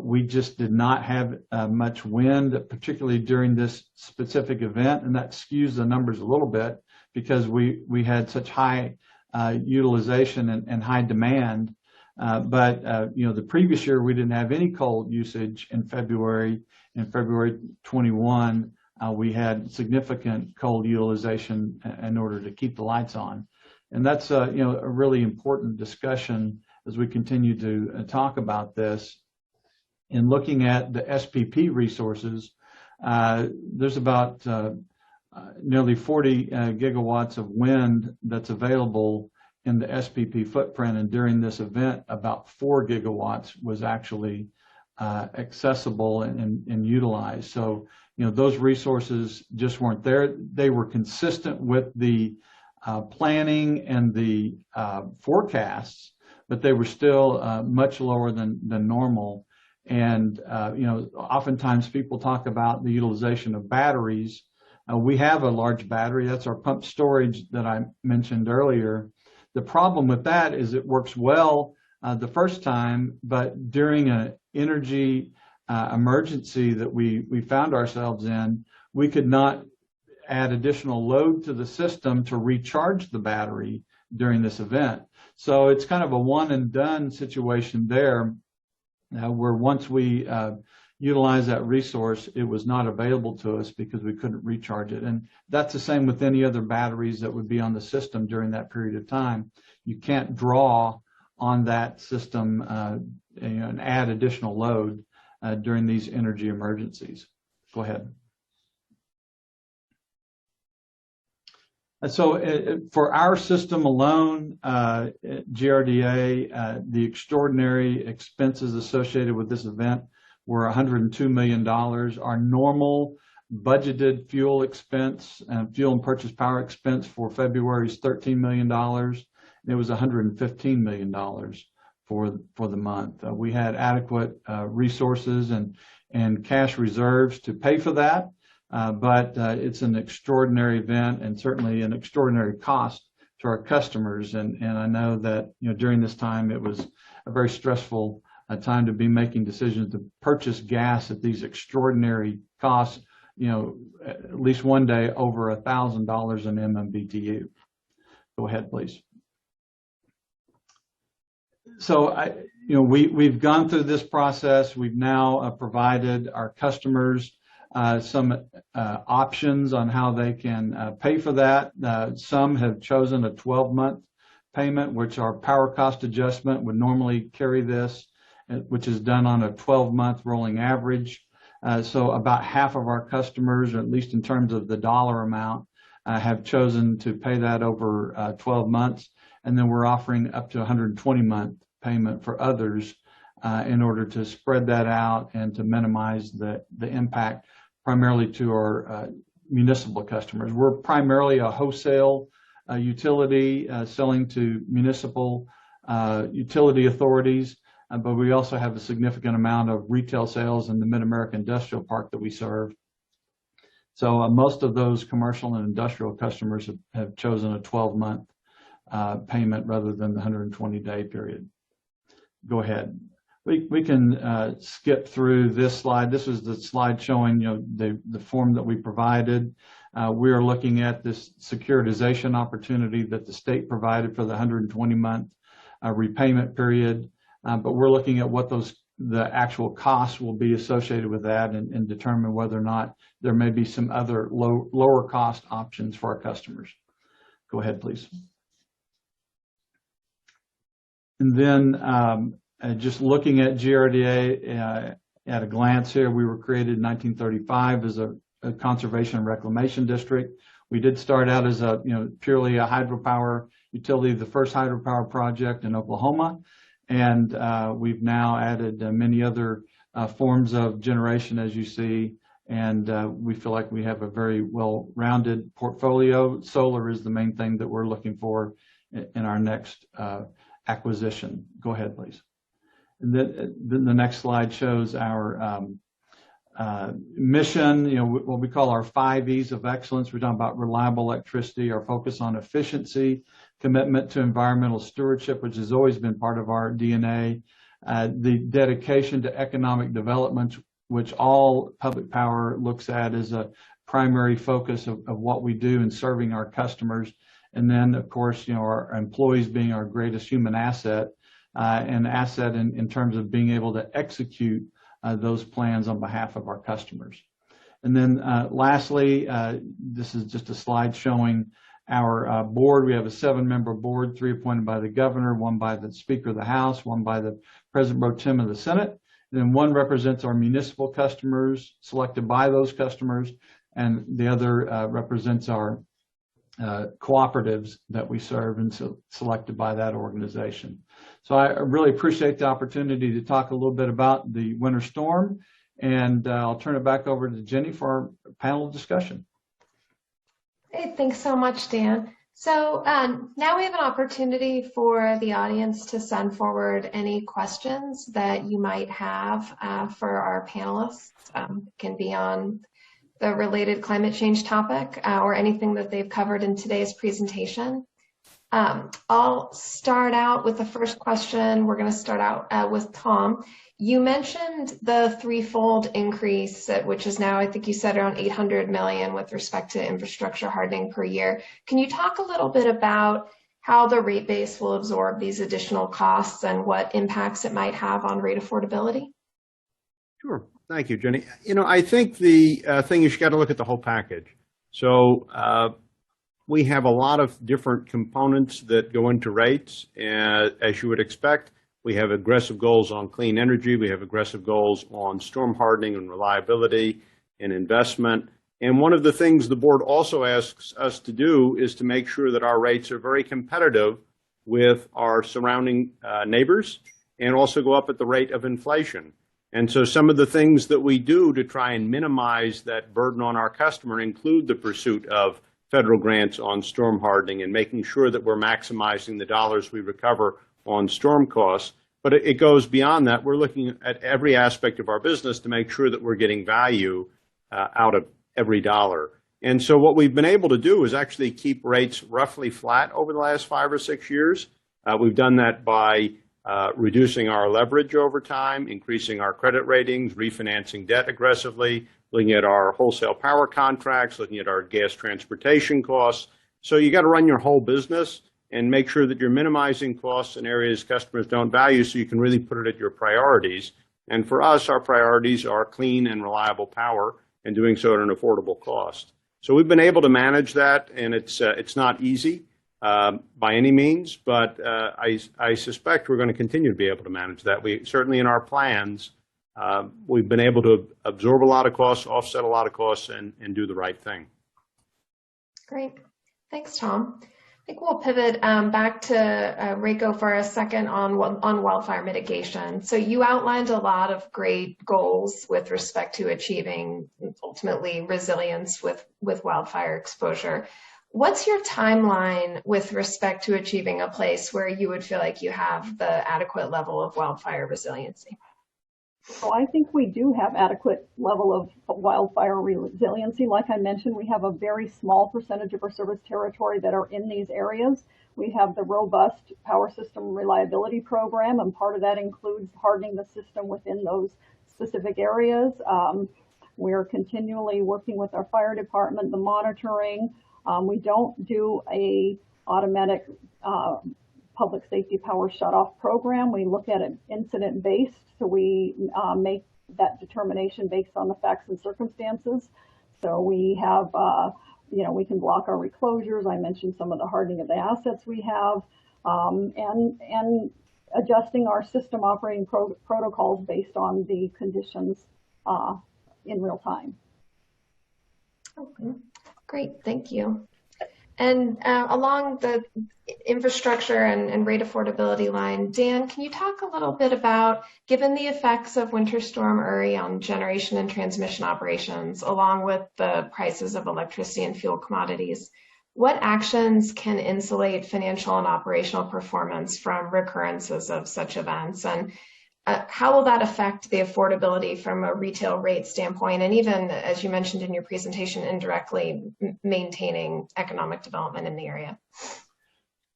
S5: We just did not have much wind, particularly during this specific event, and that skews the numbers a little bit because we had such high utilization and high demand. But the previous year we didn't have any coal usage in February. In February 21, we had significant coal utilization in order to keep the lights on, and that's a really important discussion as we continue to talk about this. In looking at the SPP resources, there's about nearly 40 gigawatts of wind that's available in the SPP footprint, and during this event, about 4 gigawatts was actually accessible and utilized. So, those resources just weren't there. They were consistent with the planning and the forecasts, but they were still much lower than normal. And, oftentimes people talk about the utilization of batteries. We have a large battery. That's our pump storage that I mentioned earlier. The problem with that is it works well the first time, but during an energy emergency that we found ourselves in, we could not add additional load to the system to recharge the battery during this event. So it's kind of a one and done situation there. Where once we utilize that resource, it was not available to us because we couldn't recharge it. And that's the same with any other batteries that would be on the system during that period of time. You can't draw on that system and add additional load during these energy emergencies. Go ahead. For our system alone, GRDA, the extraordinary expenses associated with this event were $102 million. Our normal budgeted fuel expense and fuel and purchase power expense for February is $13 million. It was $115 million for the month. We had adequate resources and cash reserves to pay for that. But it's an extraordinary event and certainly an extraordinary cost to our customers. And I know that, during this time, it was a very stressful time to be making decisions to purchase gas at these extraordinary costs, at least one day over $1,000 an MMBTU. Go ahead, please. So we've gone through this process. We've now provided our customers some options on how they can pay for that. Some have chosen a 12-month payment, which our power cost adjustment would normally carry this, which is done on a 12-month rolling average. So about half of our customers, or at least in terms of the dollar amount, have chosen to pay that over 12 months. And then we're offering up to 120-month payment for others in order to spread that out and to minimize the impact primarily to our municipal customers. We're primarily a wholesale utility selling to municipal utility authorities, but we also have a significant amount of retail sales in the Mid-America Industrial Park that we serve. So most of those commercial and industrial customers have chosen a 12-month payment rather than the 120-day period. Go ahead. We can skip through this slide. This is the slide showing the form that we provided. We are looking at this securitization opportunity that the state provided for the 120-month repayment period, but we're looking at what the actual costs will be associated with that and determine whether or not there may be some other lower cost options for our customers. Go ahead, please. And then just looking at GRDA at a glance here, we were created in 1935 as a conservation and reclamation district. We did start out as purely a hydropower utility, the first hydropower project in Oklahoma, and we've now added many other forms of generation, as you see, and we feel like we have a very well-rounded portfolio. Solar is the main thing that we're looking for in our next acquisition. Go ahead, please. And then the next slide shows our mission, what we call our 5 E's of excellence. We're talking about reliable electricity, our focus on efficiency, commitment to environmental stewardship, which has always been part of our DNA, the dedication to economic development, which all public power looks at as a primary focus of what we do in serving our customers. And then, of course, our employees being our greatest human asset, and asset in terms of being able to execute those plans on behalf of our customers. And then lastly, this is just a slide showing our board. We have a 7-member board, 3 appointed by the governor, 1 by the Speaker of the House, 1 by the President Pro Tem of the Senate. And then 1 represents our municipal customers selected by those customers, and the other represents our cooperatives that we serve and selected by that organization. So I really appreciate the opportunity to talk a little bit about the winter storm, and I'll turn it back over to Jenny for our panel discussion.
S2: Hey, thanks so much, Dan. So now we have an opportunity for the audience to send forward any questions that you might have for our panelists. Can be on the related climate change topic or anything that they've covered in today's presentation. I'll start out with the first question. We're going to start out with Tom. You mentioned the 3-fold increase, which is now, I think you said, around $800 million with respect to infrastructure hardening per year. Can you talk a little bit about how the rate base will absorb these additional costs and what impacts it might have on rate affordability?
S3: Sure. Thank you, Jenny. I think the thing is you got to look at the whole package. So we have a lot of different components that go into rates, as you would expect. We have aggressive goals on clean energy. We have aggressive goals on storm hardening and reliability and investment. And one of the things the board also asks us to do is to make sure that our rates are very competitive with our surrounding neighbors and also go up at the rate of inflation. And so some of the things that we do to try and minimize that burden on our customer include the pursuit of federal grants on storm hardening and making sure that we're maximizing the dollars we recover on storm costs. But it goes beyond that. We're looking at every aspect of our business to make sure that we're getting value out of every dollar. And so what we've been able to do is actually keep rates roughly flat over the last 5 or 6 years. We've done that by reducing our leverage over time, increasing our credit ratings, refinancing debt aggressively, looking at our wholesale power contracts, looking at our gas transportation costs. So you got to run your whole business and make sure that you're minimizing costs in areas customers don't value so you can really put it at your priorities. And for us, our priorities are clean and reliable power and doing so at an affordable cost. So we've been able to manage that, and it's not easy by any means, but I suspect we're going to continue to be able to manage that. We certainly in our plans, we've been able to absorb a lot of costs, offset a lot of costs, and do the right thing.
S2: Great. Thanks, Tom. I think we'll pivot back to Reiko for a second on wildfire mitigation. So you outlined a lot of great goals with respect to achieving ultimately resilience with wildfire exposure. What's your timeline with respect to achieving a place where you would feel like you have the adequate level of wildfire resiliency?
S4: So I think we do have adequate level of wildfire resiliency. Like I mentioned, we have a very small percentage of our service territory that are in these areas. We have the robust power system reliability program, and part of that includes hardening the system within those specific areas. We're continually working with our fire department, the monitoring. We don't do a automatic public safety power shutoff program. We look at it incident based, so we make that determination based on the facts and circumstances. So we have, we can block our reclosures. I mentioned some of the hardening of the assets we have, and adjusting our system operating protocols based on the conditions in real time.
S2: Okay. Great, thank you. And along the infrastructure and rate affordability line, Dan, can you talk a little bit about, given the effects of Winter Storm Uri on generation and transmission operations, along with the prices of electricity and fuel commodities, what actions can insulate financial and operational performance from recurrences of such events? And how will that affect the affordability from a retail rate standpoint, and even, as you mentioned in your presentation, indirectly maintaining economic development in the area?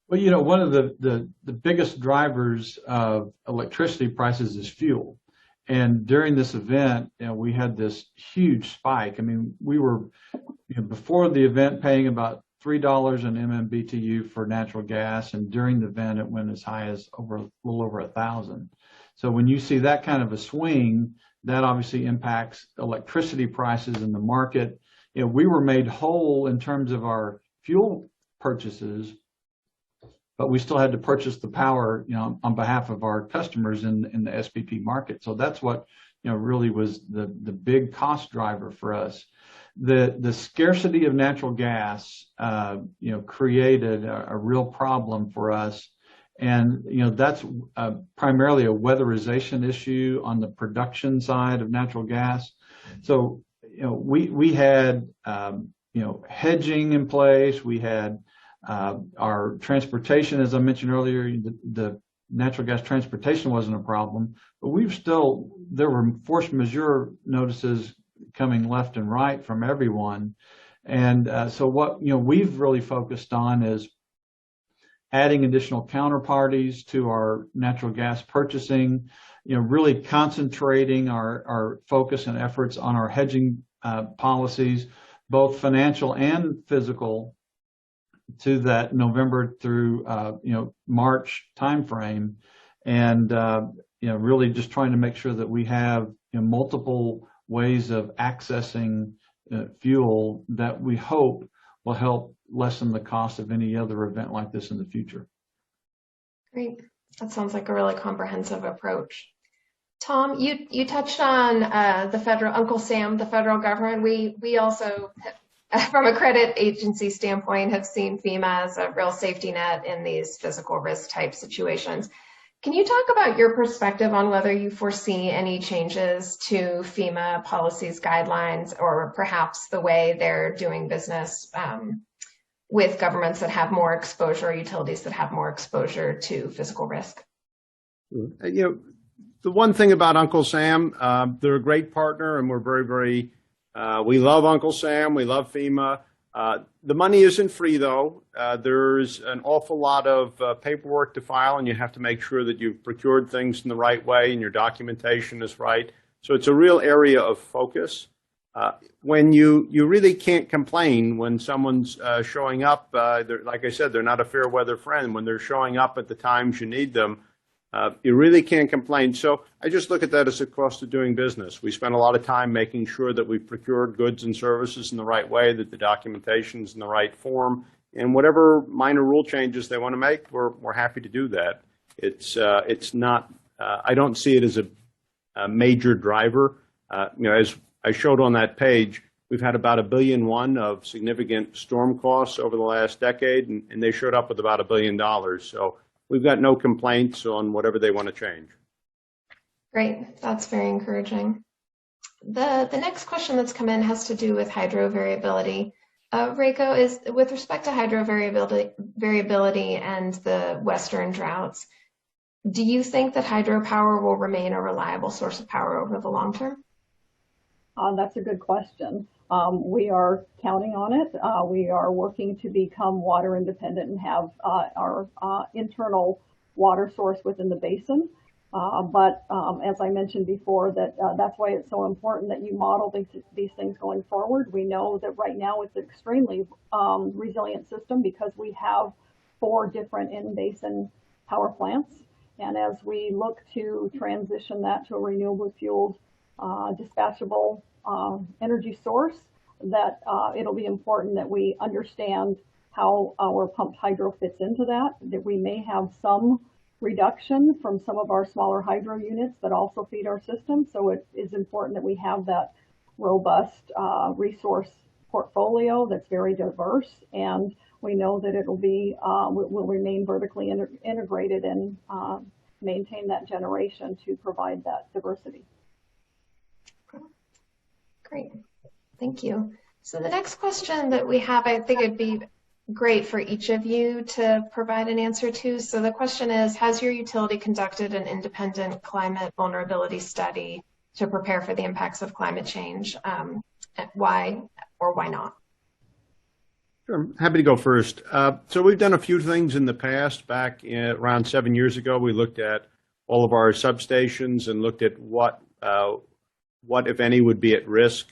S5: Well, one of the biggest drivers of electricity prices is fuel. And during this event, we had this huge spike. I mean, we were, before the event paying about $3 an MMBTU for natural gas, and during the event it went as high as a little over 1,000. So when you see that kind of a swing, that obviously impacts electricity prices in the market. We were made whole in terms of our fuel purchases, but we still had to purchase the power, on behalf of our customers in the SPP market. So that's what, really was the big cost driver for us. The scarcity of natural gas, created a real problem for us. And, that's primarily a weatherization issue on the production side of natural gas. So, we had, hedging in place. We had our transportation, as I mentioned earlier, the natural gas transportation wasn't a problem, but there were force majeure notices coming left and right from everyone. And so what, we've really focused on is adding additional counterparties to our natural gas purchasing, really concentrating our focus and efforts on our hedging policies, both financial and physical, to that November through March timeframe, and really just trying to make sure that we have multiple ways of accessing fuel that we hope will help lessen the cost of any other event like this in the future.
S2: Great. That sounds like a really comprehensive approach. Tom, you touched on the federal, Uncle Sam, the federal government. We also, from a credit agency standpoint, have seen FEMA as a real safety net in these physical risk type situations. Can you talk about your perspective on whether you foresee any changes to FEMA policies, guidelines, or perhaps the way they're doing business with governments that have more exposure, utilities that have more exposure to physical risk?
S3: The one thing about Uncle Sam, they're a great partner, and we're very, we love Uncle Sam, we love FEMA. The money isn't free, though. There's an awful lot of paperwork to file, and you have to make sure that you've procured things in the right way and your documentation is right. So it's a real area of focus. When you really can't complain when someone's showing up, like I said, they're not a fair weather friend. When they're showing up at the times you need them, you really can't complain. So I just look at that as a cost of doing business. We spend a lot of time making sure that we've procured goods and services in the right way, that the documentation is in the right form, and whatever minor rule changes they want to make, we're happy to do that. It's not, I don't see it as a major driver. As I showed on that page, we've had about $1.1 billion of significant storm costs over the last decade, and they showed up with about $1 billion. So we've got no complaints on whatever they want to change.
S2: Great, that's very encouraging. The next question that's come in has to do with hydro variability. Reiko, is with respect to hydro variability and the Western droughts, do you think that hydropower will remain a reliable source of power over the long term?
S4: That's a good question. We are counting on it. We are working to become water independent and have our internal water source within the basin. But as I mentioned before, that's why it's so important that you model these things going forward. We know that right now it's an extremely resilient system because we have 4 different in-basin power plants. And as we look to transition that to a renewable fueled dispatchable energy source, that it'll be important that we understand how our pumped hydro fits into that we may have some reduction from some of our smaller hydro units that also feed our system. So it is important that we have that robust resource portfolio that's very diverse, and we know that it'll be will remain vertically integrated and maintain that generation to provide that diversity.
S2: Great, thank you. So the next question that we have, I think it'd be great for each of you to provide an answer to. So the question is, has your utility conducted an independent climate vulnerability study to prepare for the impacts of climate change? Why or why not?
S3: Sure, I'm happy to go first. So we've done a few things in the past. Back around 7 years ago, we looked at all of our substations and looked at what, if any, would be at risk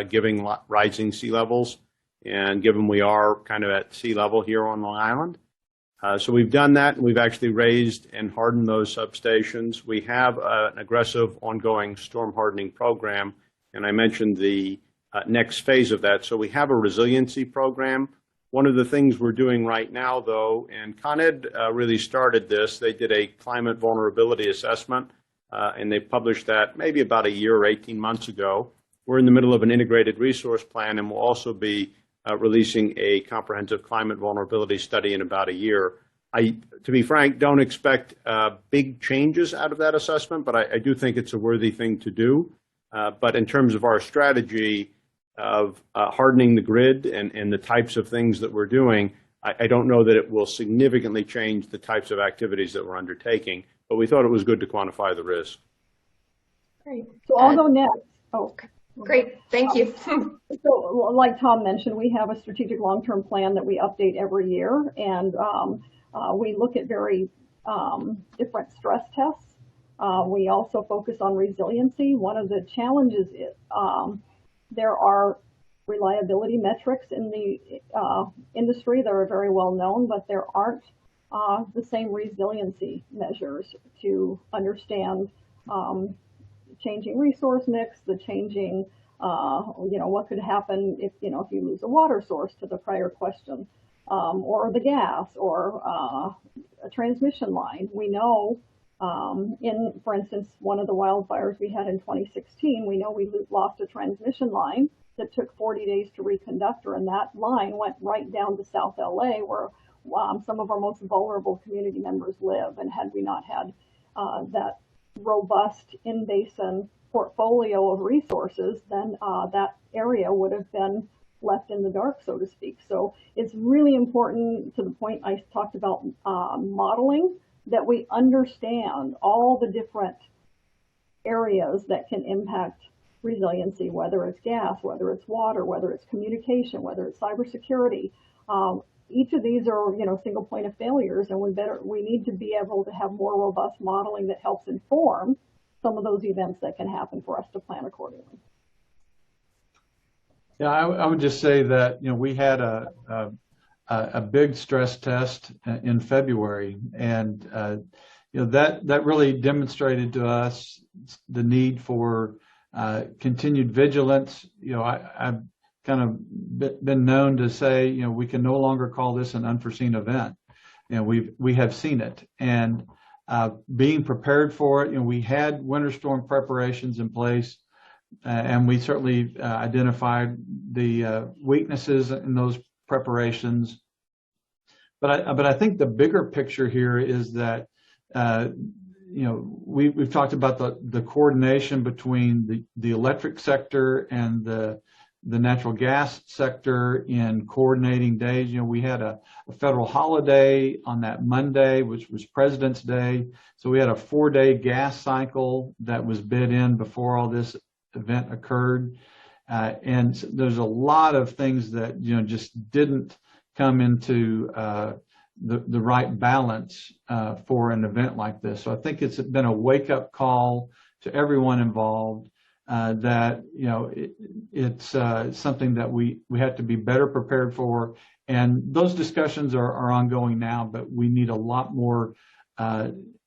S3: given rising sea levels, and given we are kind of at sea level here on Long Island. So we've done that, and we've actually raised and hardened those substations. We have an aggressive ongoing storm hardening program, and I mentioned the next phase of that. So we have a resiliency program. One of the things we're doing right now, though, and Con Ed really started this, they did a climate vulnerability assessment, and they published that maybe about a year or 18 months ago. We're in the middle of an integrated resource plan, and we'll also be releasing a comprehensive climate vulnerability study in about a year. To be frank, don't expect big changes out of that assessment, but I do think it's a worthy thing to do. But in terms of our strategy of hardening the grid and the types of things that we're doing, I don't know that it will significantly change the types of activities that we're undertaking, but we thought it was good to quantify the risk.
S2: Great.
S4: So I'll go next. Oh.
S2: Great, thank you.
S4: So like Tom mentioned, we have a strategic long-term plan that we update every year, and we look at very different stress tests. We also focus on resiliency. One of the challenges is there are reliability metrics in the industry that are very well known, but there aren't the same resiliency measures to understand changing resource mix, the changing, what could happen if you lose a water source, to the prior question, or the gas, or a transmission line. We know For instance, one of the wildfires we had in 2016, we know we lost a transmission line that took 40 days to reconductor, and that line went right down to South LA, where some of our most vulnerable community members live. And had we not had that robust in-basin portfolio of resources, then that area would have been left in the dark, so to speak. So it's really important, to the point I talked about modeling, that we understand all the different areas that can impact resiliency, whether it's gas, whether it's water, whether it's communication, whether it's cybersecurity. Each of these are, single point of failures, and we need to be able to have more robust modeling that helps inform some of those events that can happen for us to plan accordingly.
S5: Yeah, I would just say that, we had a big stress test in February, and that really demonstrated to us the need for continued vigilance. I've kind of been known to say, we can no longer call this an unforeseen event. We have seen it, and being prepared for it. We had winter storm preparations in place. And we certainly identified the weaknesses in those preparations. But I think the bigger picture here is that, we've talked about the coordination between the electric sector and the natural gas sector in coordinating days. We had a federal holiday on that Monday, which was President's Day. So we had a 4-day gas cycle that was bid in before all this event occurred, and there's a lot of things that just didn't come into the right balance for an event like this. So I think it's been a wake-up call to everyone involved that it's something that we have to be better prepared for, and those discussions are ongoing now. But we need a lot more.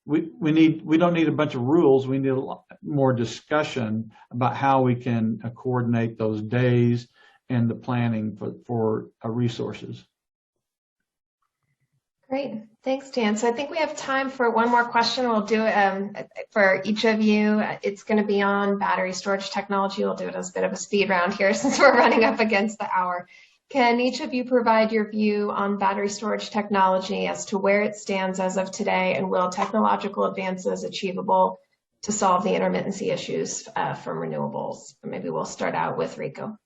S5: We don't need a bunch of rules. We need a lot more discussion about how we can coordinate those days and the planning for resources.
S2: Great. Thanks, Dan. So I think we have time for one more question. We'll do it for each of you. It's going to be on battery storage technology. We'll do it as a bit of a speed round here since we're running up against the hour. Can each of you provide your view on battery storage technology as to where it stands as of today, and will technological advances achievable to solve the intermittency issues from renewables? Maybe we'll start out with Rico.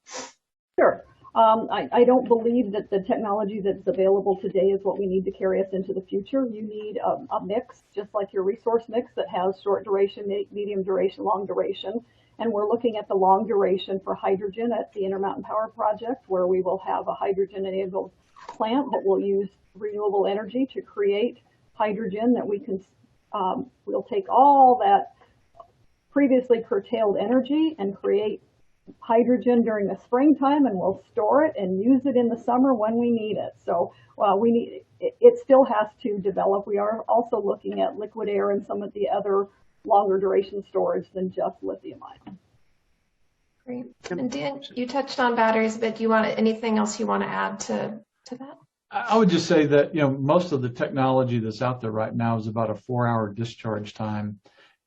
S4: Sure. I don't believe that the technology that's available today is what we need to carry us into the future. You need a mix, just like your resource mix, that has short duration, medium duration, long duration. And we're looking at the long duration for hydrogen at the Intermountain Power Project, where we will have a hydrogen-enabled plant that will use renewable energy to create hydrogen that we can, we'll take all that previously curtailed energy and create hydrogen during the springtime, and we'll store it and use it in the summer when we need it. So it still has to develop. We are also looking at liquid air and some of the other longer duration storage than just lithium ion.
S2: Great. And Dan, you touched on batteries, but do you want anything else you want to add to that?
S5: I would just say that most of the technology that's out there right now is about a 4-hour discharge time,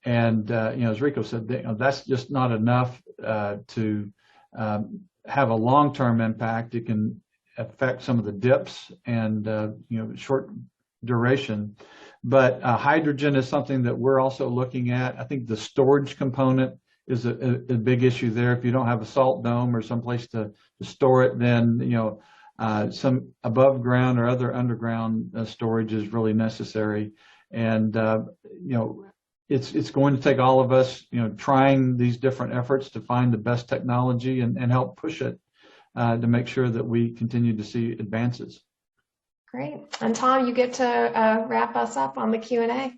S5: and as Rico said, that's just not enough to have a long-term impact. It can affect some of the dips and short duration. But hydrogen is something that we're also looking at. I think the storage component is a big issue there. If you don't have a salt dome or someplace to store it, then some above ground or other underground storage is really necessary. And it's going to take all of us trying these different efforts to find the best technology and help push it to make sure that we continue to see advances.
S2: Great. And Tom, you get to wrap us up on the Q&A.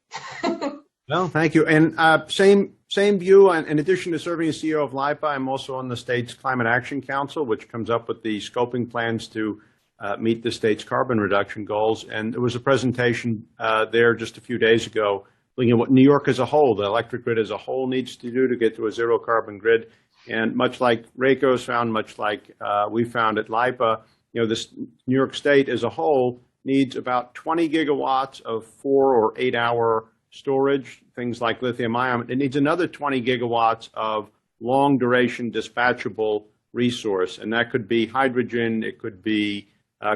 S3: Well, thank you. And same view. In addition to serving as CEO of LIPA, I'm also on the state's Climate Action Council, which comes up with the scoping plans to meet the state's carbon reduction goals. And there was a presentation there just a few days ago looking at what New York as a whole, the electric grid as a whole, needs to do to get to a zero carbon grid. And much like Reiko's found, much like we found at LIPA, this New York State as a whole needs about 20 gigawatts of 4 or 8 hour storage, things like lithium ion. It needs another 20 gigawatts of long duration dispatchable resource. And that could be hydrogen, it could be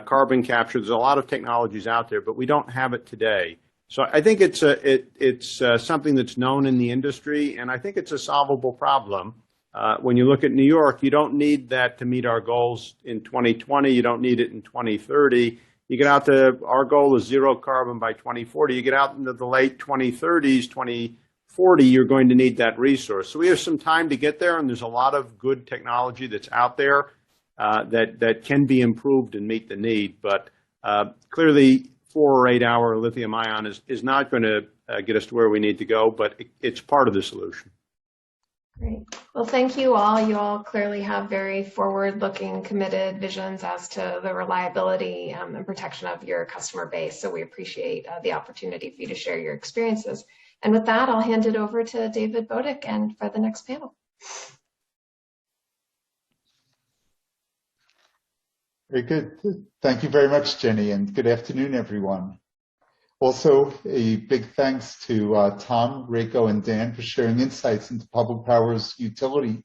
S3: carbon capture. There's a lot of technologies out there, but we don't have it today. So I think it's something that's known in the industry, and I think it's a solvable problem. When you look at New York, you don't need that to meet our goals in 2020. You don't need it in 2030. You get out to, our goal is zero carbon by 2040. You get out into the late 2030s, 2040, you're going to need that resource. So we have some time to get there, and there's a lot of good technology that's out there that can be improved and meet the need. But clearly, 4 or 8 hour lithium ion is not going to get us to where we need to go, but it's part of the solution.
S2: Great. Well, thank you all. You all clearly have very forward-looking, committed visions as to the reliability and protection of your customer base. So we appreciate the opportunity for you to share your experiences. And with that, I'll hand it over to David Bodick and for the next panel.
S6: Very good. Thank you very much, Jenny, and good afternoon, everyone. Also, a big thanks to Tom, Reiko, and Dan for sharing insights into public power utilities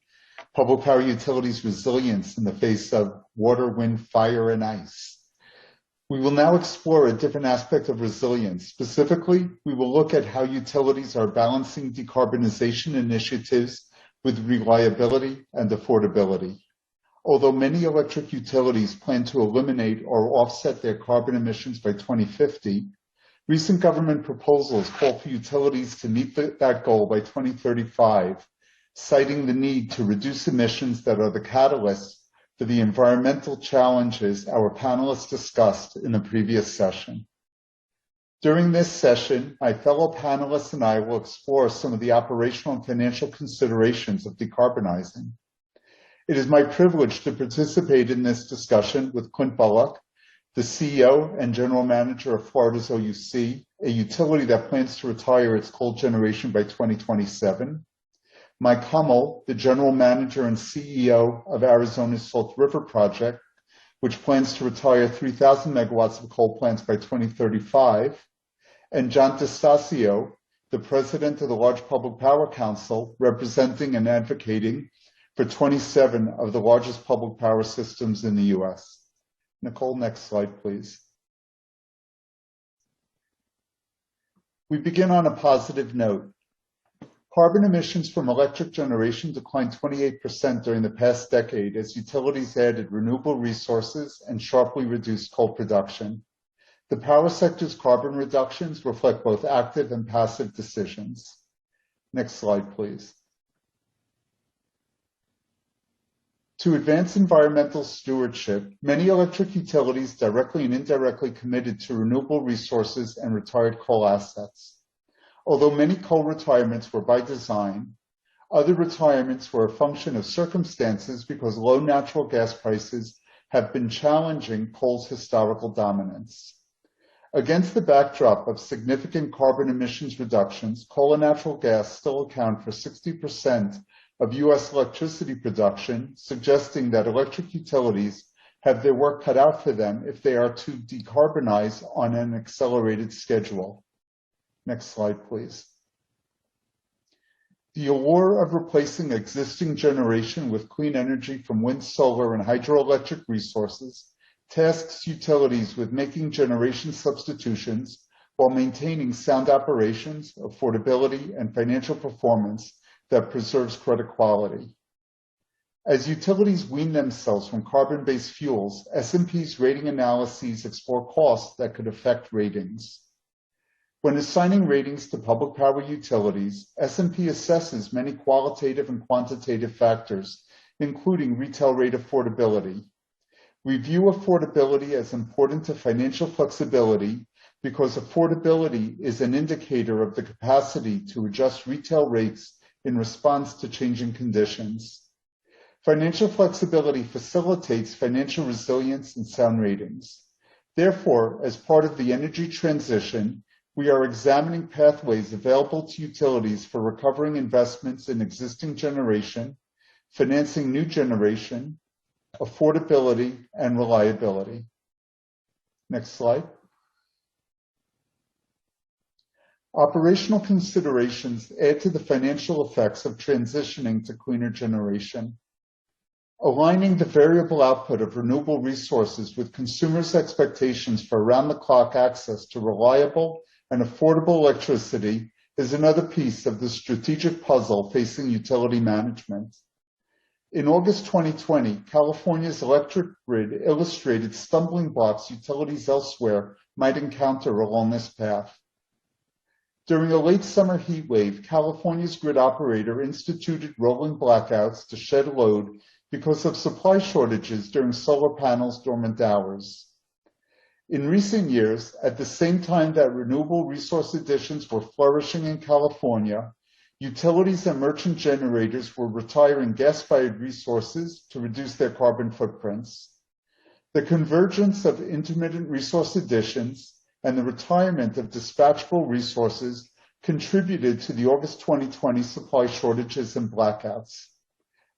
S6: resilience in the face of water, wind, fire, and ice. We will now explore a different aspect of resilience. Specifically, we will look at how utilities are balancing decarbonization initiatives with reliability and affordability. Although many electric utilities plan to eliminate or offset their carbon emissions by 2050, recent government proposals call for utilities to meet that goal by 2035, citing the need to reduce emissions that are the catalyst for the environmental challenges our panelists discussed in the previous session. During this session, my fellow panelists and I will explore some of the operational and financial considerations of decarbonizing. It is my privilege to participate in this discussion with Clint Bullock, the CEO and General Manager of Florida's OUC, a utility that plans to retire its coal generation by 2027. Mike Hummel, the General Manager and CEO of Arizona's Salt River Project, which plans to retire 3,000 megawatts of coal plants by 2035. And John DeStasio, the President of the Large Public Power Council, representing and advocating for 27 of the largest public power systems in the U.S. Nicole, next slide, please. We begin on a positive note. Carbon emissions from electric generation declined 28% during the past decade as utilities added renewable resources and sharply reduced coal production. The power sector's carbon reductions reflect both active and passive decisions. Next slide, please. To advance environmental stewardship, many electric utilities directly and indirectly committed to renewable resources and retired coal assets. Although many coal retirements were by design, other retirements were a function of circumstances because low natural gas prices have been challenging coal's historical dominance. Against the backdrop of significant carbon emissions reductions, coal and natural gas still account for 60% of U.S. electricity production, suggesting that electric utilities have their work cut out for them if they are to decarbonize on an accelerated schedule. Next slide, please. The allure of replacing existing generation with clean energy from wind, solar, and hydroelectric resources tasks utilities with making generation substitutions while maintaining sound operations, affordability, and financial performance that preserves credit quality. As utilities wean themselves from carbon-based fuels, S&P's rating analyses explore costs that could affect ratings. When assigning ratings to public power utilities, S&P assesses many qualitative and quantitative factors, including retail rate affordability. We view affordability as important to financial flexibility because affordability is an indicator of the capacity to adjust retail rates in response to changing conditions. Financial flexibility facilitates financial resilience and sound ratings. Therefore, as part of the energy transition, we are examining pathways available to utilities for recovering investments in existing generation, financing new generation, affordability, and reliability. Next slide. Operational considerations add to the financial effects of transitioning to cleaner generation. Aligning the variable output of renewable resources with consumers' expectations for around-the-clock access to reliable and affordable electricity is another piece of the strategic puzzle facing utility management. In August 2020, California's electric grid illustrated stumbling blocks utilities elsewhere might encounter along this path. During a late summer heat wave, California's grid operator instituted rolling blackouts to shed load because of supply shortages during solar panels' dormant hours. In recent years, at the same time that renewable resource additions were flourishing in California, utilities and merchant generators were retiring gas-fired resources to reduce their carbon footprints. The convergence of intermittent resource additions and the retirement of dispatchable resources contributed to the August 2020 supply shortages and blackouts.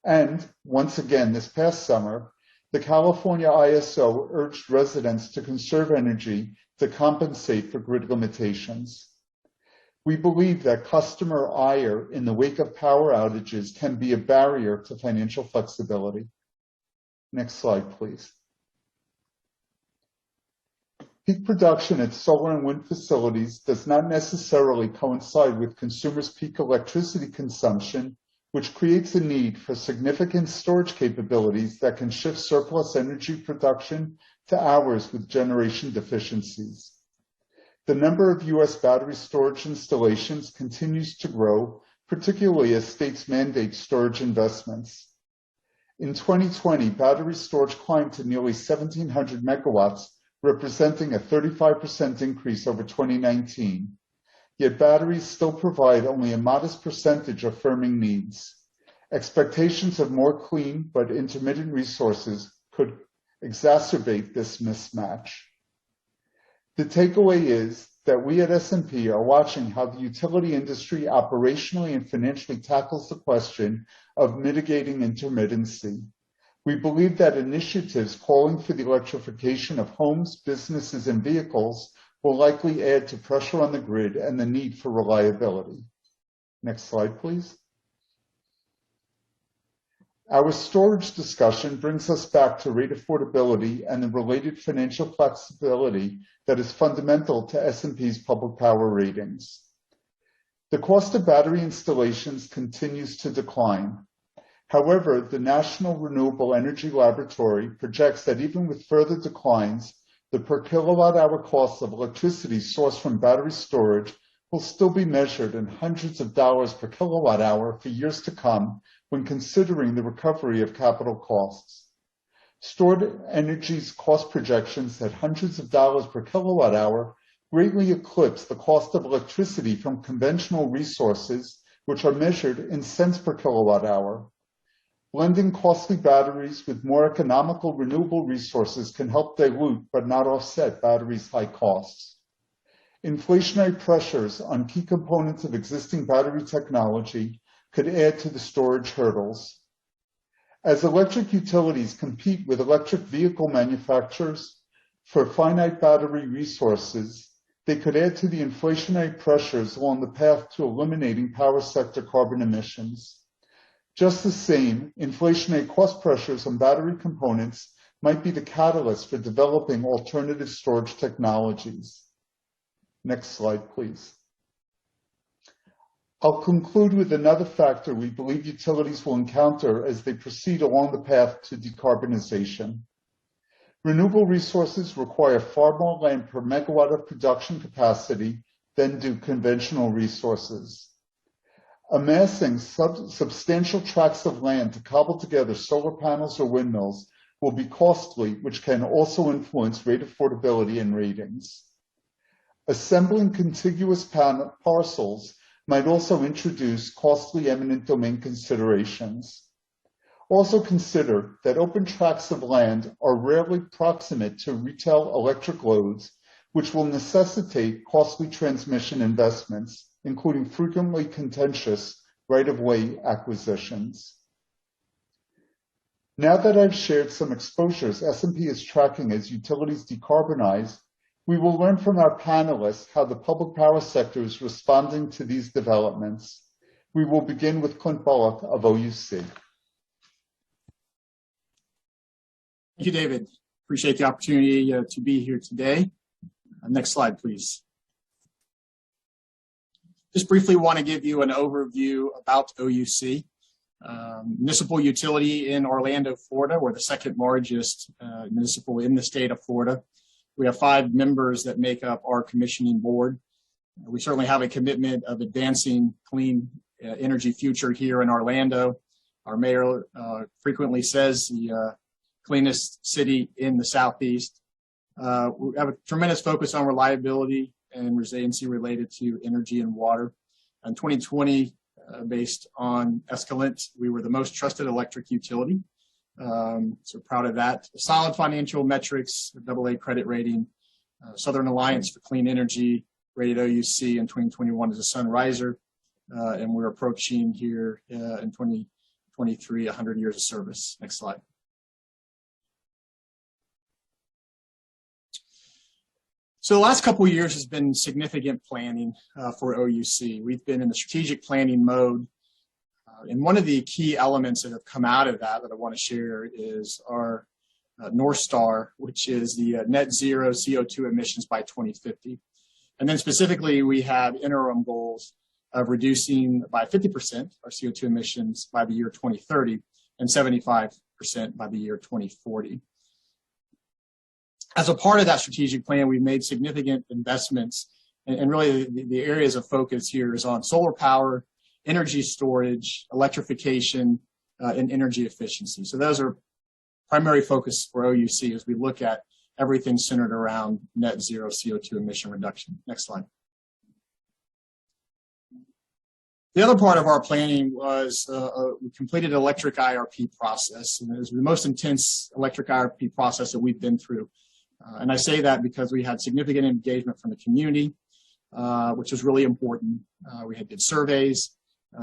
S6: And, once again, this past summer, the California ISO urged residents to conserve energy to compensate for grid limitations. We believe that customer ire in the wake of power outages can be a barrier to financial flexibility. Next slide, please. Peak production at solar and wind facilities does not necessarily coincide with consumers' peak electricity consumption, which creates a need for significant storage capabilities that can shift surplus energy production to hours with generation deficiencies. The number of U.S. battery storage installations continues to grow, particularly as states mandate storage investments. In 2020, battery storage climbed to nearly 1,700 megawatts, representing a 35% increase over 2019. Yet batteries still provide only a modest percentage of firming needs. Expectations of more clean but intermittent resources could exacerbate this mismatch. The takeaway is that we at S&P are watching how the utility industry operationally and financially tackles the question of mitigating intermittency. We believe that initiatives calling for the electrification of homes, businesses, and vehicles will likely add to pressure on the grid and the need for reliability. Next slide, please. Our storage discussion brings us back to rate affordability and the related financial flexibility that is fundamental to S&P's public power ratings. The cost of battery installations continues to decline. However, the National Renewable Energy Laboratory projects that even with further declines, the per kilowatt-hour cost of electricity sourced from battery storage will still be measured in hundreds of dollars per kilowatt-hour for years to come when considering the recovery of capital costs. Stored energy's cost projections at hundreds of dollars per kilowatt-hour greatly eclipse the cost of electricity from conventional resources, which are measured in cents per kilowatt-hour. Blending costly batteries with more economical renewable resources can help dilute but not offset batteries' high costs. Inflationary pressures on key components of existing battery technology could add to the storage hurdles. As electric utilities compete with electric vehicle manufacturers for finite battery resources, they could add to the inflationary pressures along the path to eliminating power sector carbon emissions. Just the same, inflationary cost pressures on battery components might be the catalyst for developing alternative storage technologies. Next slide, please. I'll conclude with another factor we believe utilities will encounter as they proceed along the path to decarbonization. Renewable resources require far more land per megawatt of production capacity than do conventional resources. Amassing substantial tracts of land to cobble together solar panels or windmills will be costly, which can also influence rate affordability and ratings. Assembling contiguous parcels might also introduce costly eminent domain considerations. Also consider that open tracts of land are rarely proximate to retail electric loads, which will necessitate costly transmission investments, including frequently contentious right-of-way acquisitions. Now that I've shared some exposures S&P is tracking as utilities decarbonize We will learn from our panelists how the public power sector is responding to these developments. We will begin with Clint Bullock of OUC.
S7: Thank you, David. Appreciate the opportunity to be here today. Next slide, please. Just briefly want to give you an overview about OUC. Municipal utility in Orlando, Florida. We're the second largest municipal in the state of Florida. We have 5 members that make up our commissioning board. We certainly have a commitment of advancing clean energy future here in Orlando. Our mayor frequently says the cleanest city in the Southeast. We have a tremendous focus on reliability and resiliency related to energy and water. In 2020, based on Escalent, we were the most trusted electric utility. So proud of that. Solid financial metrics, AA credit rating, Southern Alliance for Clean Energy, rated OUC in 2021 as a sunriser. And we're approaching here in 2023, 100 years of service. Next slide. So the last couple of years has been significant planning for OUC. We've been in the strategic planning mode. And one of the key elements that have come out of that I want to share is our North Star, which is the net zero CO2 emissions by 2050. And then specifically, we have interim goals of reducing by 50% our CO2 emissions by the year 2030 and 75% by the year 2040. As a part of that strategic plan, we've made significant investments, and really the areas of focus here is on solar power, energy storage, electrification, and energy efficiency. So those are primary focus for OUC as we look at everything centered around net zero CO2 emission reduction. Next slide. The other part of our planning was we completed an electric IRP process, and it was the most intense electric IRP process that we've been through. And I say that because we had significant engagement from the community, which was really important. We did surveys.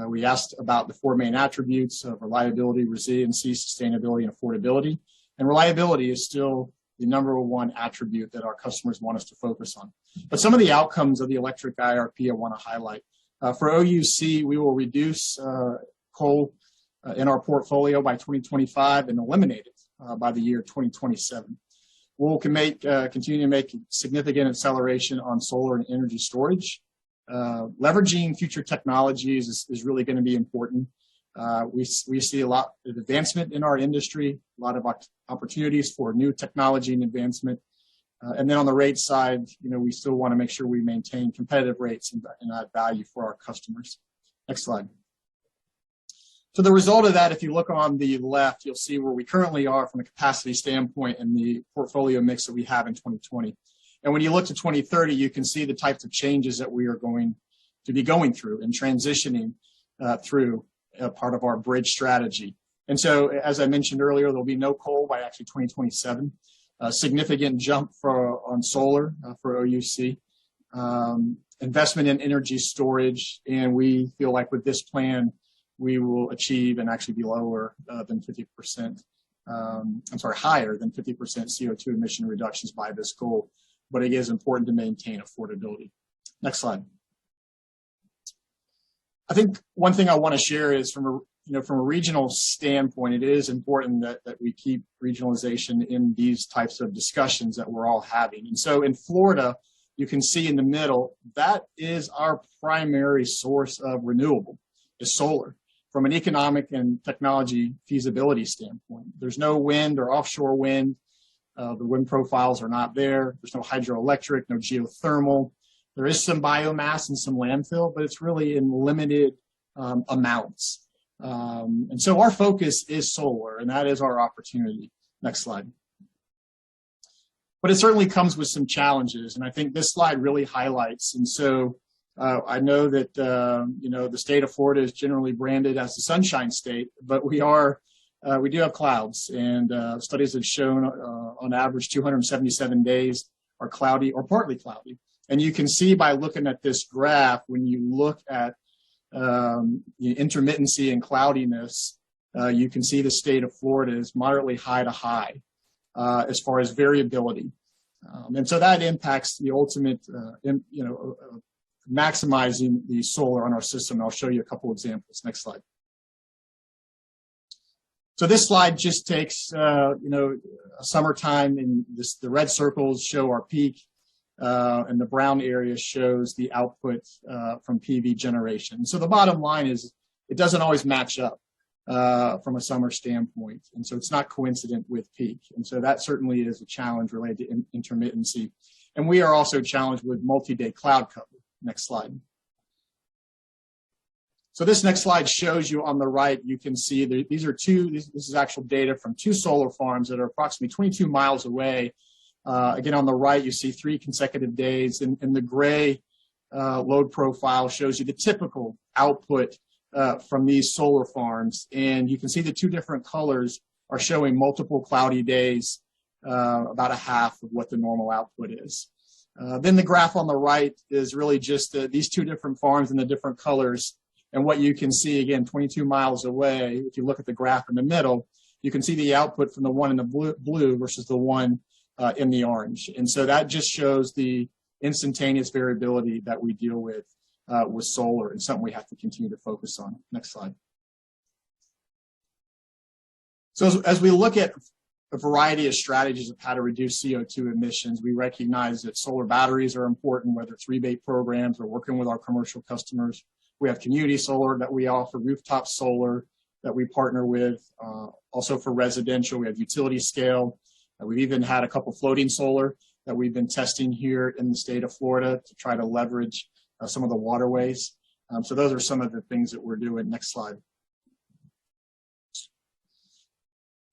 S7: We asked about the 4 main attributes of reliability, resiliency, sustainability, and affordability. And reliability is still the #1 attribute that our customers want us to focus on. But some of the outcomes of the electric IRP I want to highlight. For OUC, we will reduce coal in our portfolio by 2025 and eliminate it by the year 2027. We'll continue to make significant acceleration on solar and energy storage. Leveraging future technologies is really going to be important. We see a lot of advancement in our industry, a lot of opportunities for new technology and advancement. And then on the rate side, we still want to make sure we maintain competitive rates and add value for our customers. Next slide. So the result of that, if you look on the left, you'll see where we currently are from a capacity standpoint and the portfolio mix that we have in 2020. And when you look to 2030, you can see the types of changes that we are going to be going through and transitioning through part of our bridge strategy. And so, as I mentioned earlier, there'll be no coal by actually 2027. A significant jump on solar for OUC. Investment in energy storage, and we feel like with this plan, we will achieve and actually be lower than 50%, higher than 50% CO2 emission reductions by this goal. But it is important to maintain affordability. Next slide. I think one thing I want to share is from a regional standpoint, it is important that we keep regionalization in these types of discussions that we're all having. And so in Florida, you can see in the middle, that is our primary source of renewable, is solar. From an economic and technology feasibility standpoint, there's no wind or offshore wind. The wind profiles are not there. There's no hydroelectric, no geothermal. There is some biomass and some landfill, but it's really in limited amounts. And so our focus is solar, and that is our opportunity. Next slide. But it certainly comes with some challenges, and I think this slide really highlights. And so I know that, the state of Florida is generally branded as the Sunshine State, but we do have clouds, and studies have shown on average 277 days are cloudy or partly cloudy. And you can see by looking at this graph, when you look at intermittency and cloudiness, you can see the state of Florida is moderately high to high as far as variability. And so that impacts the ultimate, maximizing the solar on our system. I'll show you a couple examples. Next slide. So this slide just takes, summertime, and the red circles show our peak, and the brown area shows the output from PV generation. So the bottom line is it doesn't always match up from a summer standpoint, and so it's not coincident with peak. And so that certainly is a challenge related to intermittency. And we are also challenged with multi-day cloud cover. Next slide. So this next slide shows you on the right, you can see that this is actual data from 2 solar farms that are approximately 22 miles away. Again, on the right, you see 3 consecutive days, and the gray load profile shows you the typical output from these solar farms. And you can see the 2 different colors are showing multiple cloudy days, about a half of what the normal output is. Then the graph on the right is really just these 2 different farms and the different colors. And what you can see, again, 22 miles away, if you look at the graph in the middle, you can see the output from the one in the blue versus the one in the orange. And so that just shows the instantaneous variability that we deal with solar, and something we have to continue to focus on. Next slide. So as we look at a variety of strategies of how to reduce CO2 emissions, we recognize that solar batteries are important, whether it's rebate programs or working with our commercial customers. We have community solar that we offer, rooftop solar that we partner with. Also for residential, we have utility scale. We've even had a couple floating solar that we've been testing here in the state of Florida to try to leverage some of the waterways. So those are some of the things that we're doing. Next slide.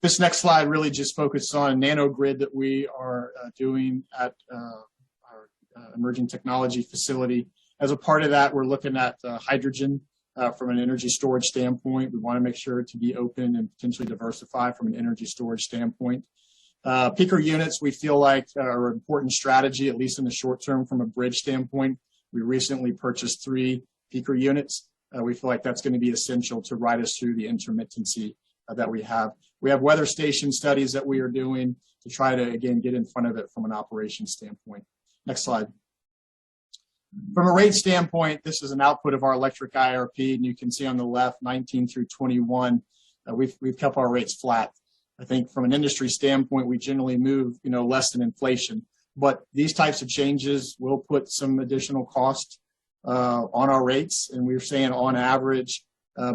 S7: This next slide really just focuses on a nanogrid that we are doing at our emerging technology facility. As a part of that, we're looking at hydrogen from an energy storage standpoint. We want to make sure to be open and potentially diversify from an energy storage standpoint. Peaker units, we feel like are an important strategy, at least in the short term from a bridge standpoint. We recently purchased 3 peaker units. We feel like that's going to be essential to ride us through the intermittency that we have. We have weather station studies that we are doing to try to, again, get in front of it from an operations standpoint. Next slide. From a rate standpoint, this is an output of our electric IRP, and you can see on the left, 19 through 21, we've kept our rates flat. I think from an industry standpoint, we generally move, less than inflation, but these types of changes will put some additional cost on our rates, and we're saying on average,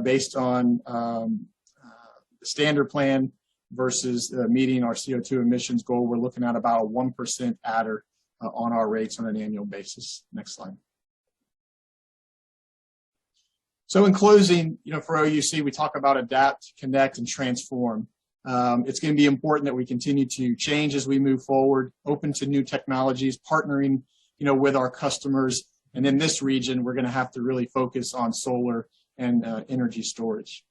S7: based on the standard plan versus meeting our CO2 emissions goal, we're looking at about a 1% adder on our rates on an annual basis. Next slide. So in closing, for OUC, we talk about adapt, connect, and transform. It's going to be important that we continue to change as we move forward, open to new technologies, partnering, with our customers. And in this region, we're going to have to really focus on solar and energy storage.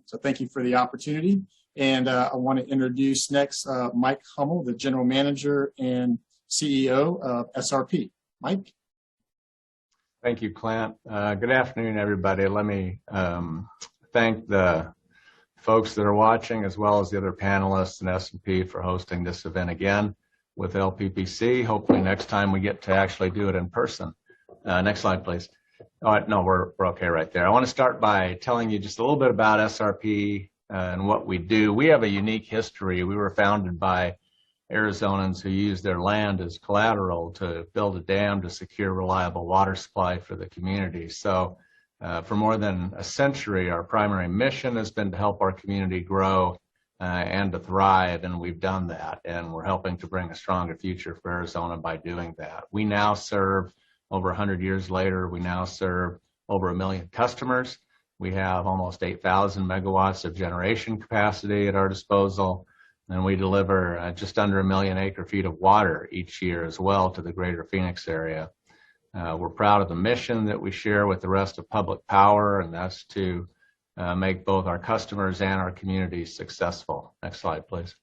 S7: So thank you for the opportunity. And I want to introduce next Mike Hummel, the General Manager and CEO of SRP. Mike?
S8: Thank you, Clint. Good afternoon, everybody. Let me thank the folks that are watching, as well as the other panelists and S&P for hosting this event again with LPPC. Hopefully next time we get to actually do it in person. Next slide, please. Oh, no, we're okay right there. I want to start by telling you just a little bit about SRP and what we do. We have a unique history. We were founded by Arizonans who use their land as collateral to build a dam to secure reliable water supply for the community. So for more than a century, our primary mission has been to help our community grow and to thrive, and we've done that, and we're helping to bring a stronger future for Arizona by doing that. We now serve, over 100 years later, we now serve over 1 million customers. We have almost 8,000 megawatts of generation capacity at our disposal, and we deliver just under 1 million acre-feet of water each year as well to the greater Phoenix area. We're proud of the mission that we share with the rest of public power, and that's to make both our customers and our communities successful. Next slide, please.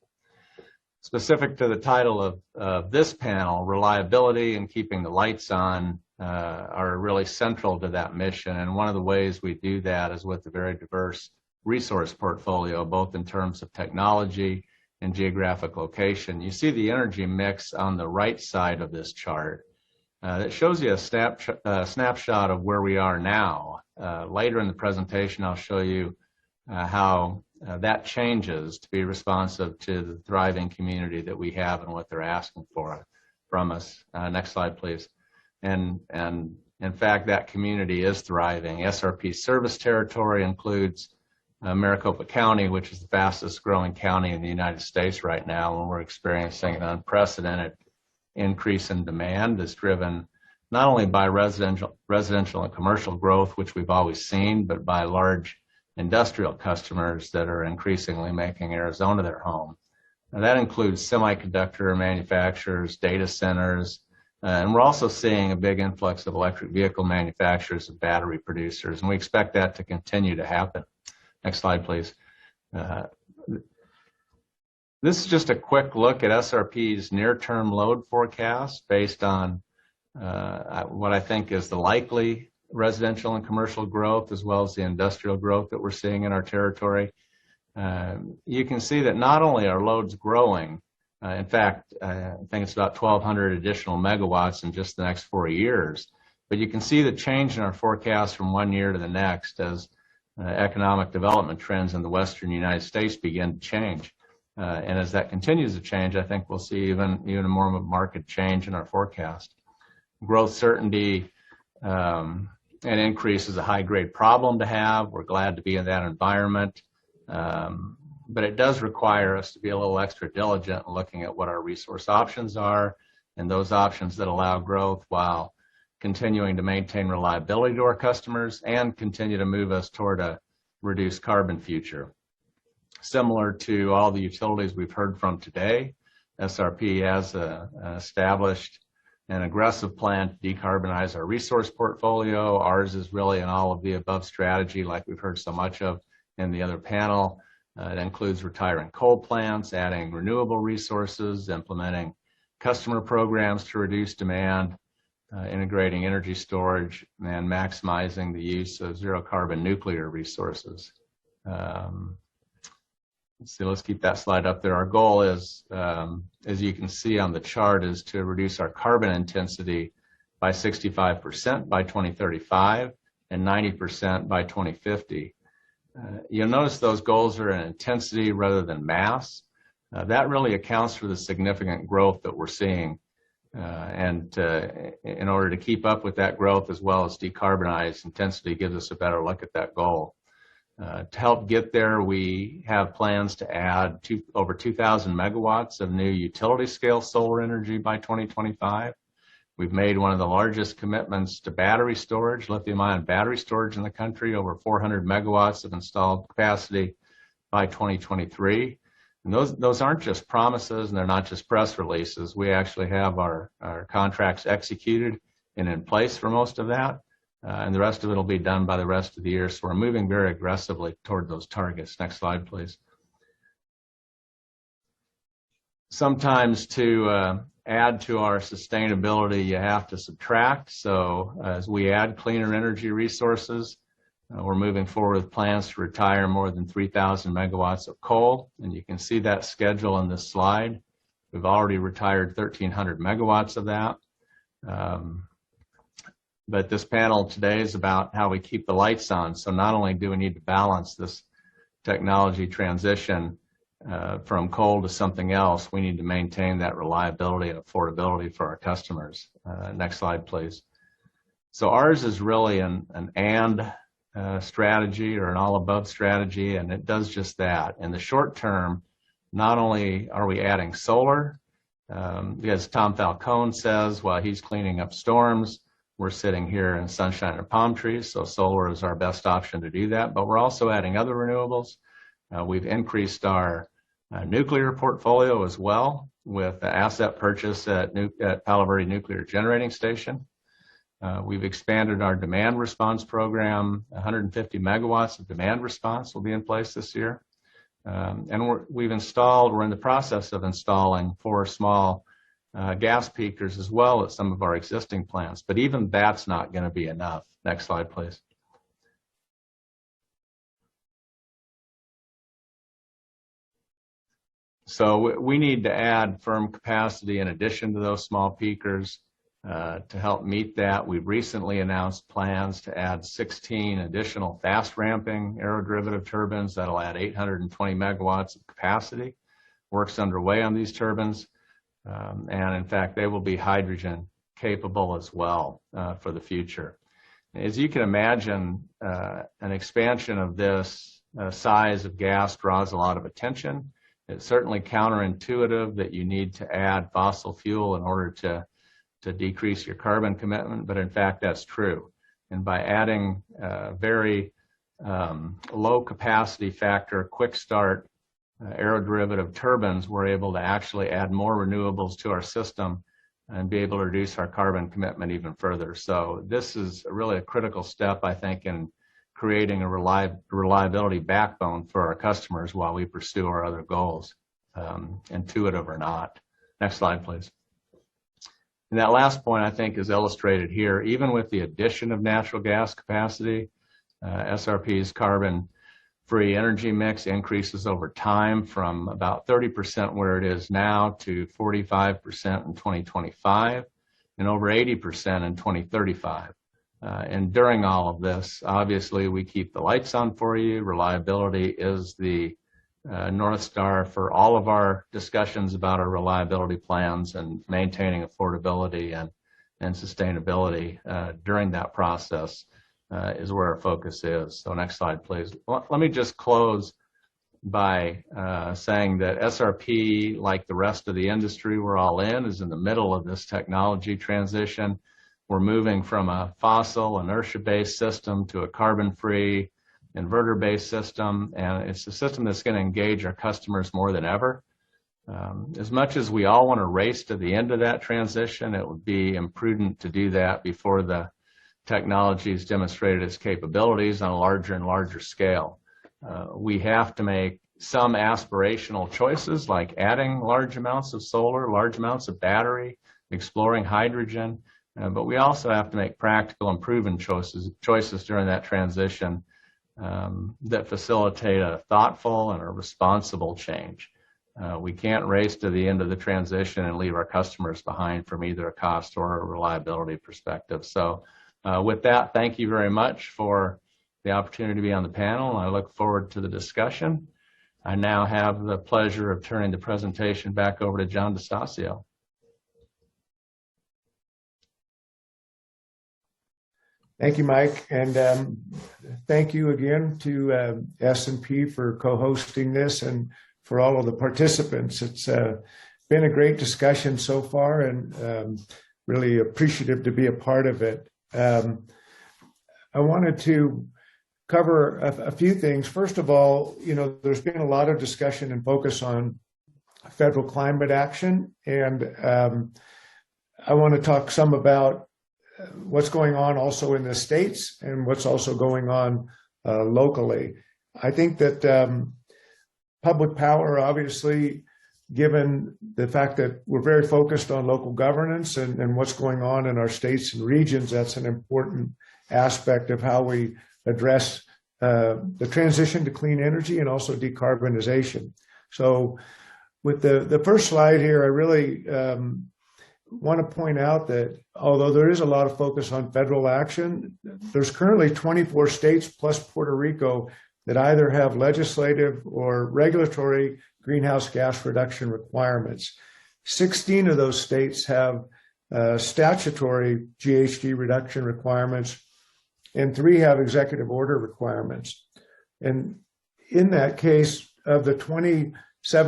S8: Specific to the title of this panel, reliability and keeping the lights on are really central to that mission, and one of the ways we do that is with a very diverse resource portfolio, both in terms of technology and geographic location. You see the energy mix on the right side of this chart. That shows you a snapshot of where we are now. Later in the presentation, I'll show you how that changes to be responsive to the thriving community that we have and what they're asking for from us. Next slide, please. And in fact, that community is thriving. SRP service territory includes Maricopa County, which is the fastest growing county in the United States right now, and we're experiencing an unprecedented increase in demand that's driven not only by residential and commercial growth, which we've always seen, but by large industrial customers that are increasingly making Arizona their home. Now, that includes semiconductor manufacturers, data centers, and we're also seeing a big influx of electric vehicle manufacturers and battery producers, and we expect that to continue to happen. Next slide, please. This is just a quick look at SRP's near-term load forecast based on what I think is the likely residential and commercial growth, as well as the industrial growth that we're seeing in our territory. You can see that not only are loads growing, in fact, I think it's about 1,200 additional megawatts in just the next 4 years, but you can see the change in our forecast from one year to the next as economic development trends in the western United States begin to change. And as that continues to change, I think we'll see even more of a market change in our forecast. Growth certainty and increase is a high-grade problem to have. We're glad to be in that environment. But it does require us to be a little extra diligent in looking at what our resource options are and those options that allow growth while continuing to maintain reliability to our customers and continue to move us toward a reduced carbon future. Similar to all the utilities we've heard from today, SRP has established an aggressive plan to decarbonize our resource portfolio. Ours is really an all of the above strategy like we've heard so much of in the other panel. It includes retiring coal plants, adding renewable resources, implementing customer programs to reduce demand, integrating energy storage, and maximizing the use of zero carbon nuclear resources. Let's keep that slide up there. Our goal is, as you can see on the chart, is to reduce our carbon intensity by 65% by 2035 and 90% by 2050. You'll notice those goals are in intensity rather than mass. That really accounts for the significant growth that we're seeing. And in order to keep up with that growth as well as decarbonize, intensity gives us a better look at that goal. To help get there, we have plans to add over 2,000 megawatts of new utility scale solar energy by 2025. We've made one of the largest commitments to battery storage, lithium-ion battery storage in the country, over 400 megawatts of installed capacity by 2023. And those aren't just promises and they're not just press releases. We actually have our contracts executed and in place for most of that. And the rest of it will be done by the rest of the year. So we're moving very aggressively toward those targets. Next slide, please. Sometimes to add to our sustainability, you have to subtract. So as we add cleaner energy resources, we're moving forward with plans to retire more than 3,000 megawatts of coal. And you can see that schedule on this slide. We've already retired 1,300 megawatts of that. But this panel today is about how we keep the lights on. So not only do we need to balance this technology transition from coal to something else, we need to maintain that reliability and affordability for our customers. Next slide, please. So ours is really an and strategy or an all-above strategy, and it does just that. In the short term, not only are we adding solar, as Tom Falcone says, while he's cleaning up storms, we're sitting here in sunshine and palm trees, so solar is our best option to do that. But we're also adding other renewables. We've increased our nuclear portfolio as well with the asset purchase at Palo Verde Nuclear Generating Station. We've expanded our demand response program. 150 megawatts of demand response will be in place this year. And we're in the process of installing 4 small gas peakers as well at some of our existing plants, but even that's not going to be enough. Next slide, please. So we need to add firm capacity in addition to those small peakers to help meet that. We've recently announced plans to add 16 additional fast ramping aeroderivative turbines that'll add 820 megawatts of capacity. Work's underway on these turbines, and in fact, they will be hydrogen capable as well for the future. As you can imagine, an expansion of this size of gas draws a lot of attention. It's certainly counterintuitive that you need to add fossil fuel in order to decrease your carbon commitment, but in fact that's true. And by adding very low capacity factor, quick start aeroderivative turbines, we're able to actually add more renewables to our system and be able to reduce our carbon commitment even further. So this is really a critical step, I think, in creating a reliability backbone for our customers while we pursue our other goals, intuitive or not. Next slide, please. And that last point, I think, is illustrated here. Even with the addition of natural gas capacity, SRP's carbon-free energy mix increases over time from about 30% where it is now to 45% in 2025 and over 80% in 2035. And during all of this, obviously, we keep the lights on for you. Reliability is the North Star for all of our discussions about our reliability plans, and maintaining affordability and sustainability during that process is where our focus is. So next slide, please. Let me just close by saying that SRP, like the rest of the industry we're all in, is in the middle of this technology transition. We're moving from a fossil inertia-based system to a carbon-free inverter-based system, and it's a system that's going to engage our customers more than ever. As much as we all want to race to the end of that transition, it would be imprudent to do that before the technology has demonstrated its capabilities on a larger and larger scale. We have to make some aspirational choices, like adding large amounts of solar, large amounts of battery, exploring hydrogen, but we also have to make practical and proven choices during that transition that facilitate a thoughtful and a responsible change. We can't race to the end of the transition and leave our customers behind from either a cost or a reliability perspective. So with that, thank you very much for the opportunity to be on the panel. I look forward to the discussion. I now have the pleasure of turning the presentation back over to John DeStasio.
S9: Thank you, Mike, and thank you again to S&P for co-hosting this and for all of the participants. It's been a great discussion so far, and really appreciative to be a part of it. I wanted to cover a few things. First of all, there's been a lot of discussion and focus on federal climate action, and I want to talk some about what's going on also in the states and what's also going on locally. I think that public power, obviously, given the fact that we're very focused on local governance and what's going on in our states and regions, that's an important aspect of how we address the transition to clean energy and also decarbonization. So with the first slide here, I really want to point out that although there is a lot of focus on federal action, there's currently 24 states plus Puerto Rico that either have legislative or regulatory greenhouse gas reduction requirements. 16 of those states have statutory GHG reduction requirements, and 3 have executive order requirements. And in that case, of the 27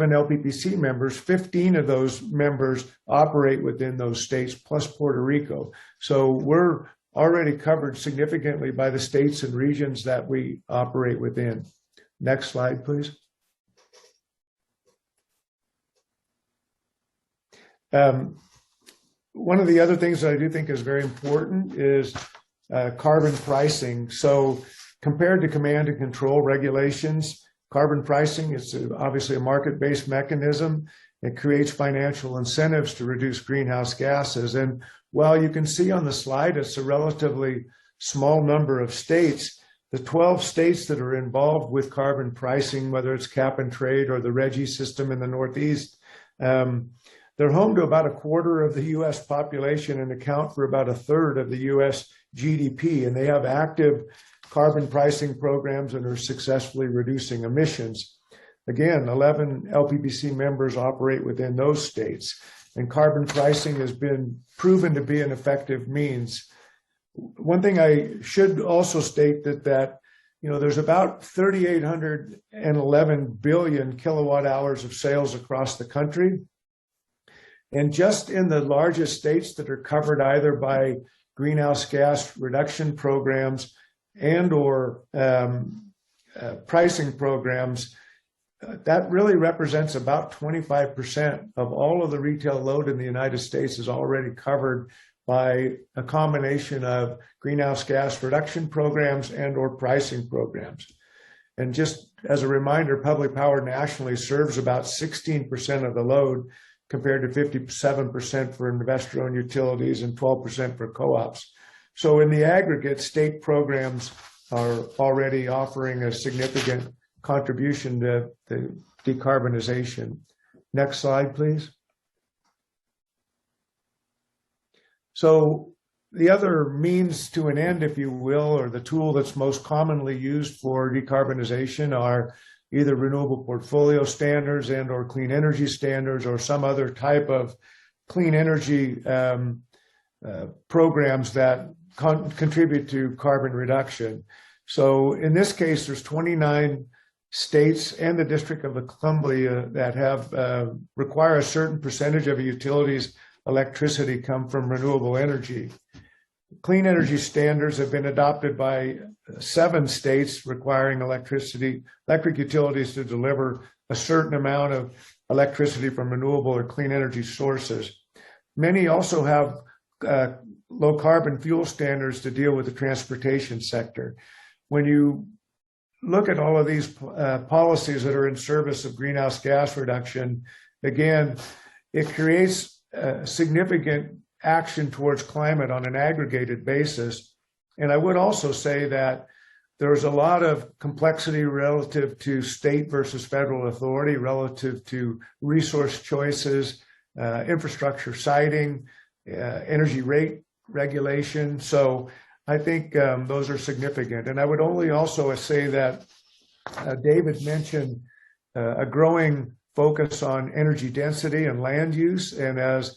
S9: LPPC members, 15 of those members operate within those states plus Puerto Rico. So we're already covered significantly by the states and regions that we operate within. Next slide, please. One of the other things that I do think is very important is carbon pricing. So compared to command and control regulations, carbon pricing is obviously a market-based mechanism. It creates financial incentives to reduce greenhouse gases. And while you can see on the slide it's a relatively small number of states, the 12 states that are involved with carbon pricing, whether it's cap and trade or the RGGI system in the Northeast, they're home to about a quarter of the U.S. population and account for about a third of the U.S. GDP. And they have active carbon pricing programs and are successfully reducing emissions. Again, 11 LPPC members operate within those states, and carbon pricing has been proven to be an effective means. One thing I should also state that there's about 3,811 billion kilowatt hours of sales across the country. And just in the largest states that are covered either by greenhouse gas reduction programs and or pricing programs, that really represents about 25% of all of the retail load in the United States is already covered by a combination of greenhouse gas reduction programs and or pricing programs. And just as a reminder, public power nationally serves about 16% of the load compared to 57% for investor-owned utilities and 12% for co-ops. So in the aggregate, state programs are already offering a significant contribution to the decarbonization. Next slide, please. So the other means to an end, if you will, or the tool that's most commonly used for decarbonization are either renewable portfolio standards and or clean energy standards or some other type of clean energy programs that contribute to carbon reduction. So in this case, there's 29 states and the District of Columbia that have require a certain percentage of a utility's electricity come from renewable energy. Clean energy standards have been adopted by 7 states requiring electric utilities to deliver a certain amount of electricity from renewable or clean energy sources. Many also have low carbon fuel standards to deal with the transportation sector. When you look at all of these policies that are in service of greenhouse gas reduction, again, it creates significant action towards climate on an aggregated basis. And I would also say that there's a lot of complexity relative to state versus federal authority, relative to resource choices, infrastructure siting, energy rate regulation. So I think those are significant. And I would only also say that David mentioned a growing focus on energy density and land use. And as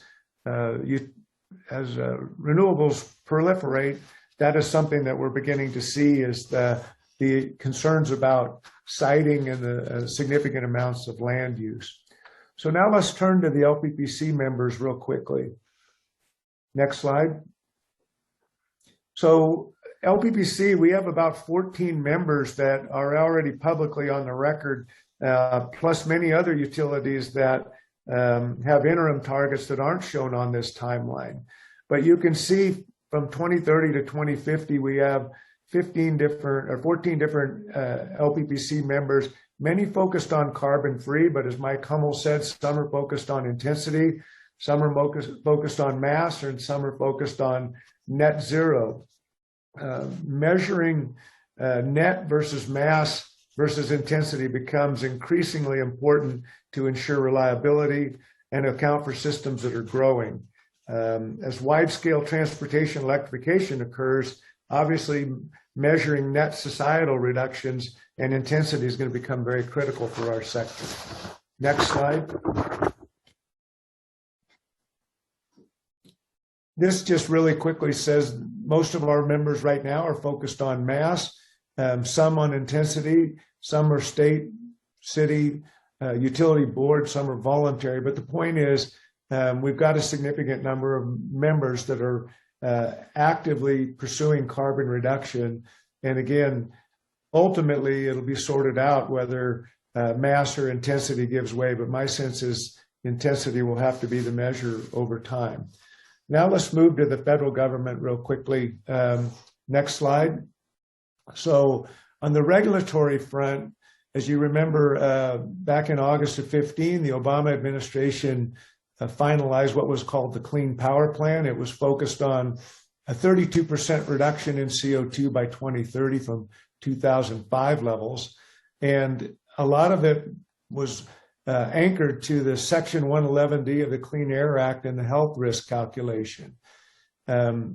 S9: renewables proliferate, that is something that we're beginning to see is the concerns about siting and the significant amounts of land use. So now let's turn to the LPPC members real quickly. Next slide. So LPPC, we have about 14 members that are already publicly on the record, plus many other utilities that have interim targets that aren't shown on this timeline. But you can see from 2030 to 2050, we have 14 different LPPC members, many focused on carbon free, but as Mike Hummel said, some are focused on intensity, some are focused on mass, and some are focused on net zero. Measuring net versus mass versus intensity becomes increasingly important to ensure reliability and account for systems that are growing. As wide-scale transportation electrification occurs, obviously measuring net societal reductions and intensity is going to become very critical for our sector. Next slide. This just really quickly says most of our members right now are focused on mass, some on intensity, some are state, city, utility board, some are voluntary. But the point is, we've got a significant number of members that are actively pursuing carbon reduction. And again, ultimately, it'll be sorted out whether mass or intensity gives way. But my sense is intensity will have to be the measure over time. Now let's move to the federal government real quickly. Next slide. So on the regulatory front, as you remember, back in August of 2015, the Obama administration finalized what was called the Clean Power Plan. It was focused on a 32% reduction in CO2 by 2030 from 2005 levels. And a lot of it was anchored to the Section 111D of the Clean Air Act and the health risk calculation. The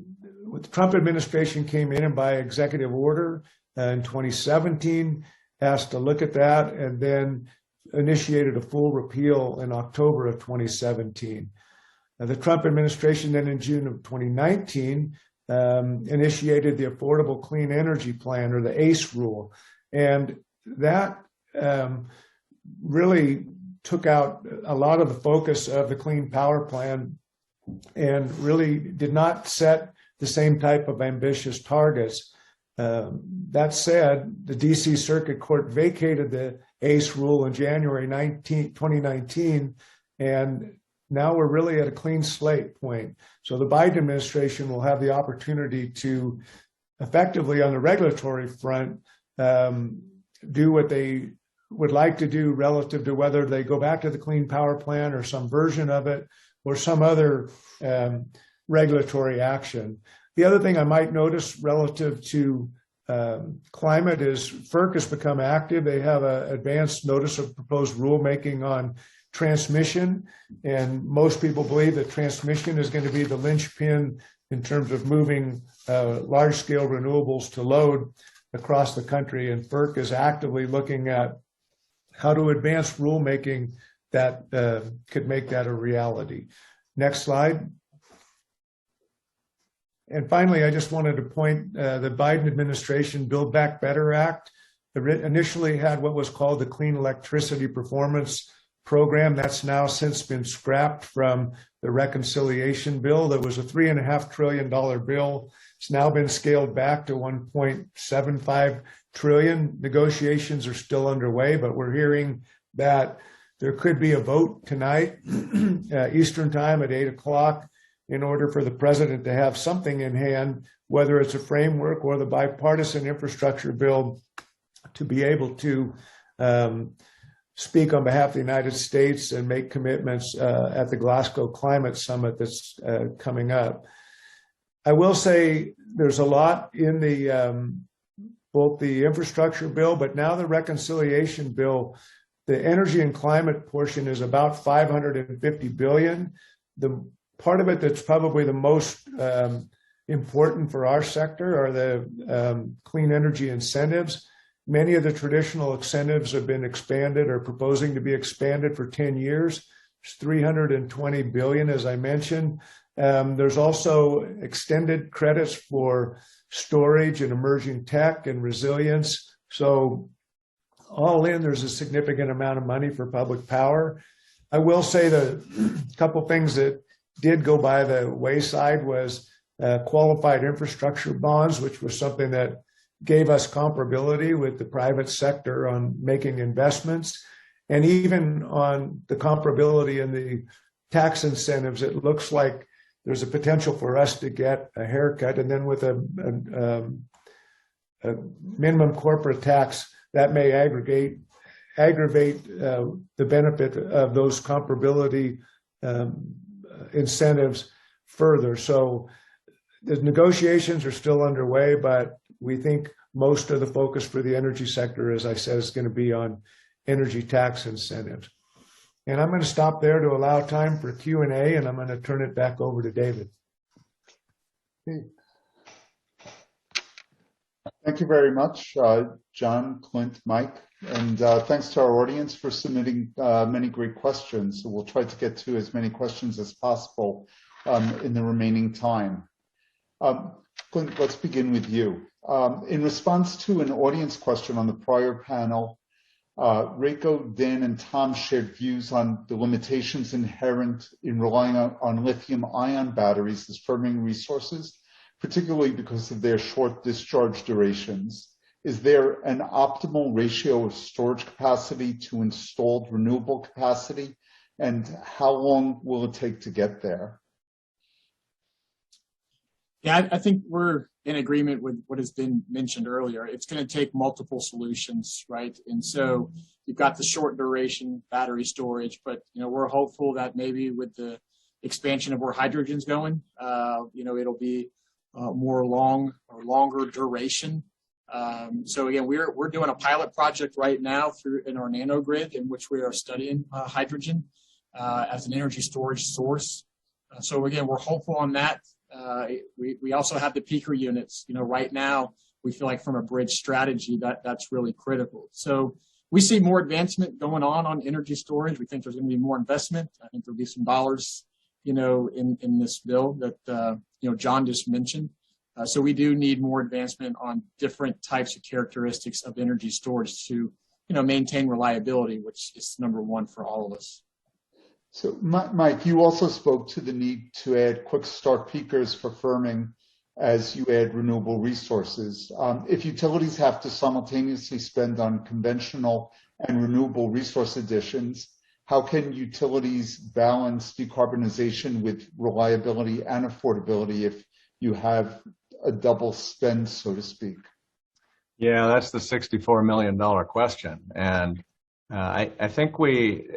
S9: Trump administration came in and by executive order in 2017, asked to look at that, and then initiated a full repeal in October of 2017. The Trump administration then in June of 2019 initiated the Affordable Clean Energy Plan, or the ACE rule. And that really took out a lot of the focus of the Clean Power Plan and really did not set the same type of ambitious targets. That said, the DC Circuit Court vacated the ACE rule in January 2019, and now we're really at a clean slate point. So the Biden administration will have the opportunity to effectively, on the regulatory front, do what they would like to do relative to whether they go back to the Clean Power Plan or some version of it or some other regulatory action. The other thing I might notice relative to climate is FERC has become active. They have an advanced notice of proposed rulemaking on transmission, and most people believe that transmission is going to be the linchpin in terms of moving large-scale renewables to load across the country, and FERC is actively looking at how to advance rulemaking that could make that a reality. Next slide. And finally, I just wanted to point the Biden administration Build Back Better Act initially had what was called the Clean Electricity Performance Program. That's now since been scrapped from the reconciliation bill. That was a $3.5 trillion bill. It's now been scaled back to $1.75 trillion. Negotiations are still underway, but we're hearing that there could be a vote tonight, Eastern time at 8 o'clock, in order for the president to have something in hand, whether it's a framework or the bipartisan infrastructure bill, to be able to speak on behalf of the United States and make commitments at the Glasgow Climate Summit that's coming up. I will say there's a lot in the both the infrastructure bill, but now the reconciliation bill. The energy and climate portion is about $550 billion. The part of it that's probably the most important for our sector are the clean energy incentives. Many of the traditional incentives have been expanded or proposing to be expanded for 10 years. It's $320 billion, as I mentioned. There's also extended credits for storage and emerging tech and resilience. So all in, there's a significant amount of money for public power. I will say that a couple things that did go by the wayside was qualified infrastructure bonds, which was something that gave us comparability with the private sector on making investments. And even on the comparability in the tax incentives, it looks like there's a potential for us to get a haircut. And then with a minimum corporate tax, that may aggravate the benefit of those comparability incentives further. So the negotiations are still underway, but we think most of the focus for the energy sector, as I said, is going to be on energy tax incentives. And I'm going to stop there to allow time for Q&A, and I'm going to turn it back over to David.
S6: Thank you very much, John, Clint, Mike, and thanks to our audience for submitting many great questions. So we'll try to get to as many questions as possible in the remaining time. Clint, let's begin with you. In response to an audience question on the prior panel, Reiko, Dan, and Tom shared views on the limitations inherent in relying on lithium-ion batteries as firming resources, particularly because of their short discharge durations. Is there an optimal ratio of storage capacity to installed renewable capacity, and how long will it take to get there?
S7: Yeah, I think we're in agreement with what has been mentioned earlier. It's going to take multiple solutions, right? And so you've got the short duration battery storage, but we're hopeful that maybe with the expansion of where hydrogen's going, it'll be longer duration. So again, we're doing a pilot project right now in our nanogrid, in which we are studying hydrogen as an energy storage source. So again, we're hopeful on that. We also have the peaker units. Right now we feel like from a bridge strategy that's really critical. So we see more advancement going on energy storage. We think there's going to be more investment. I think there'll be some dollars, in this bill that John just mentioned. So we do need more advancement on different types of characteristics of energy storage to, maintain reliability, which is number one for all of us.
S6: So Mike, you also spoke to the need to add quick start peakers for firming as you add renewable resources. If utilities have to simultaneously spend on conventional and renewable resource additions, how can utilities balance decarbonization with reliability and affordability if you have a double spend, so to speak?
S8: Yeah, that's the $64 million question. And I think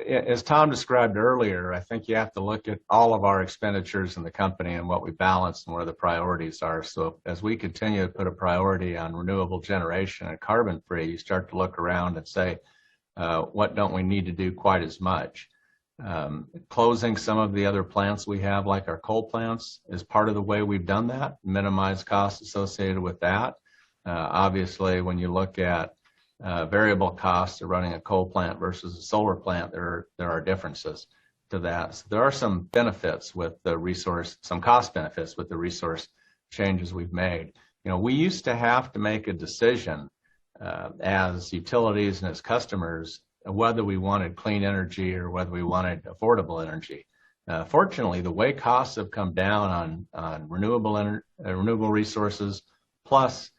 S8: as Tom described earlier, I think you have to look at all of our expenditures in the company and what we balance and where the priorities are. So as we continue to put a priority on renewable generation and carbon free, you start to look around and say, what don't we need to do quite as much? Closing some of the other plants we have, like our coal plants, is part of the way we've done that, minimize costs associated with that. Obviously, when you look at variable costs of running a coal plant versus a solar plant, there are differences to that. So there are some benefits with the resource, some cost benefits with the resource changes we've made. We used to have to make a decision as utilities and as customers whether we wanted clean energy or whether we wanted affordable energy. Fortunately, the way costs have come down on renewable resources plus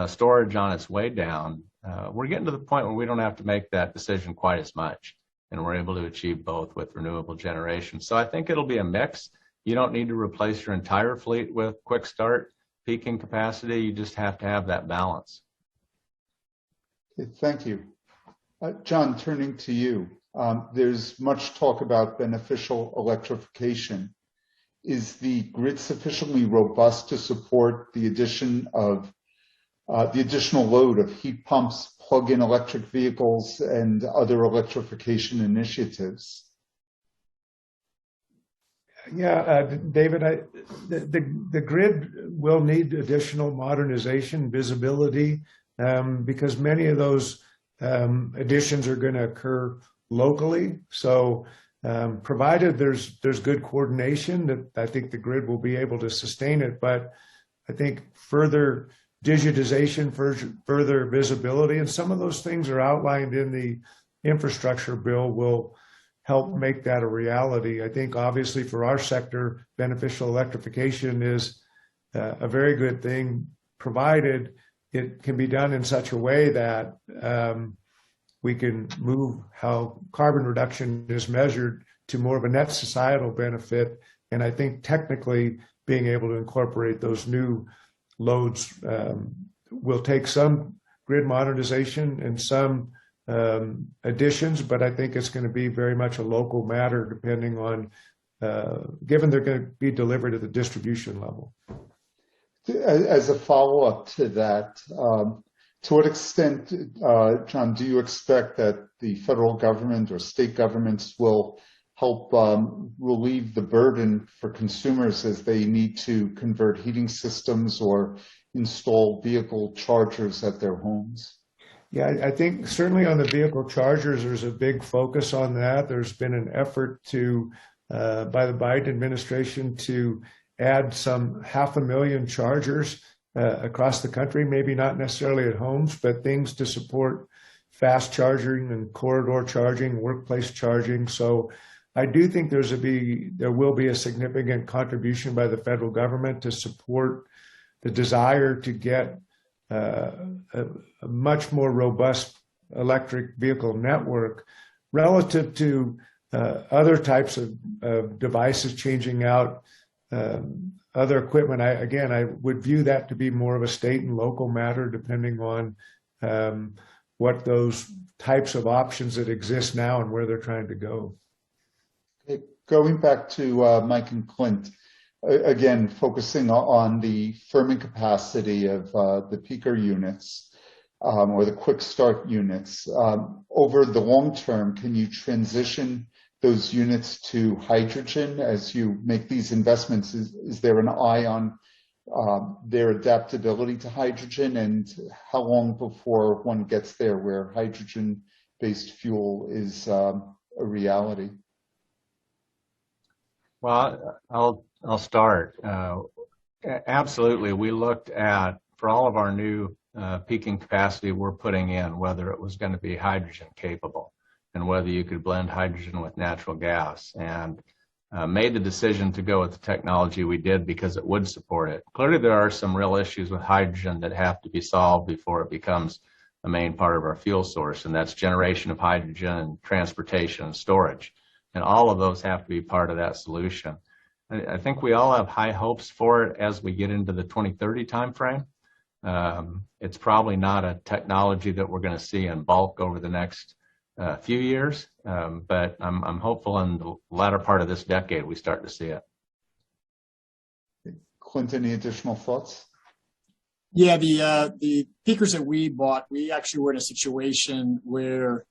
S8: storage on its way down, we're getting to the point where we don't have to make that decision quite as much, and we're able to achieve both with renewable generation. So I think it'll be a mix. You don't need to replace your entire fleet with quick start peaking capacity. You just have to have that balance.
S6: Okay, thank you. John, turning to you, there's much talk about beneficial electrification. Is the grid sufficiently robust to support the additional load of heat pumps, plug-in electric vehicles, and other electrification initiatives?
S9: Yeah, David, the grid will need additional modernization, visibility, because many of those additions are going to occur locally. So provided there's good coordination, that I think the grid will be able to sustain it. But I think further digitization, further visibility, and some of those things are outlined in the infrastructure bill will help make that a reality. I think obviously for our sector, beneficial electrification is a very good thing, provided it can be done in such a way that we can move how carbon reduction is measured to more of a net societal benefit. And I think technically being able to incorporate those new loads will take some grid modernization and some additions, but I think it's going to be very much a local matter depending on, given they're going to be delivered at the distribution level.
S6: As a follow-up to that, to what extent, John, do you expect that the federal government or state governments will help relieve the burden for consumers as they need to convert heating systems or install vehicle chargers at their homes?
S9: Yeah, I think certainly on the vehicle chargers, there's a big focus on that. There's been an effort by the Biden administration to add some 500,000 chargers across the country, maybe not necessarily at homes, but things to support fast charging and corridor charging, workplace charging. So I do think there will be a significant contribution by the federal government to support the desire to get a much more robust electric vehicle network relative to other types of devices changing out other equipment. I would view that to be more of a state and local matter, depending on what those types of options that exist now and where they're trying to go.
S6: Okay. Going back to Mike and Clint, again, focusing on the firming capacity of the peaker units or the quick start units. Over the long term, can you transition those units to hydrogen as you make these investments? Is there an eye on their adaptability to hydrogen, and how long before one gets there where hydrogen-based fuel is a reality?
S8: Well, I'll start. Absolutely, we looked at, for all of our new peaking capacity we're putting in, whether it was going to be hydrogen capable and whether you could blend hydrogen with natural gas, and made the decision to go with the technology we did because it would support it. Clearly, there are some real issues with hydrogen that have to be solved before it becomes a main part of our fuel source, and that's generation of hydrogen, transportation, and storage. And all of those have to be part of that solution. I think we all have high hopes for it as we get into the 2030 timeframe. It's probably not a technology that we're going to see in bulk over the next few years, but I'm hopeful in the latter part of this decade we start to see it.
S6: Clint, any additional thoughts?
S7: Yeah, the peakers that we bought, we actually were in a situation where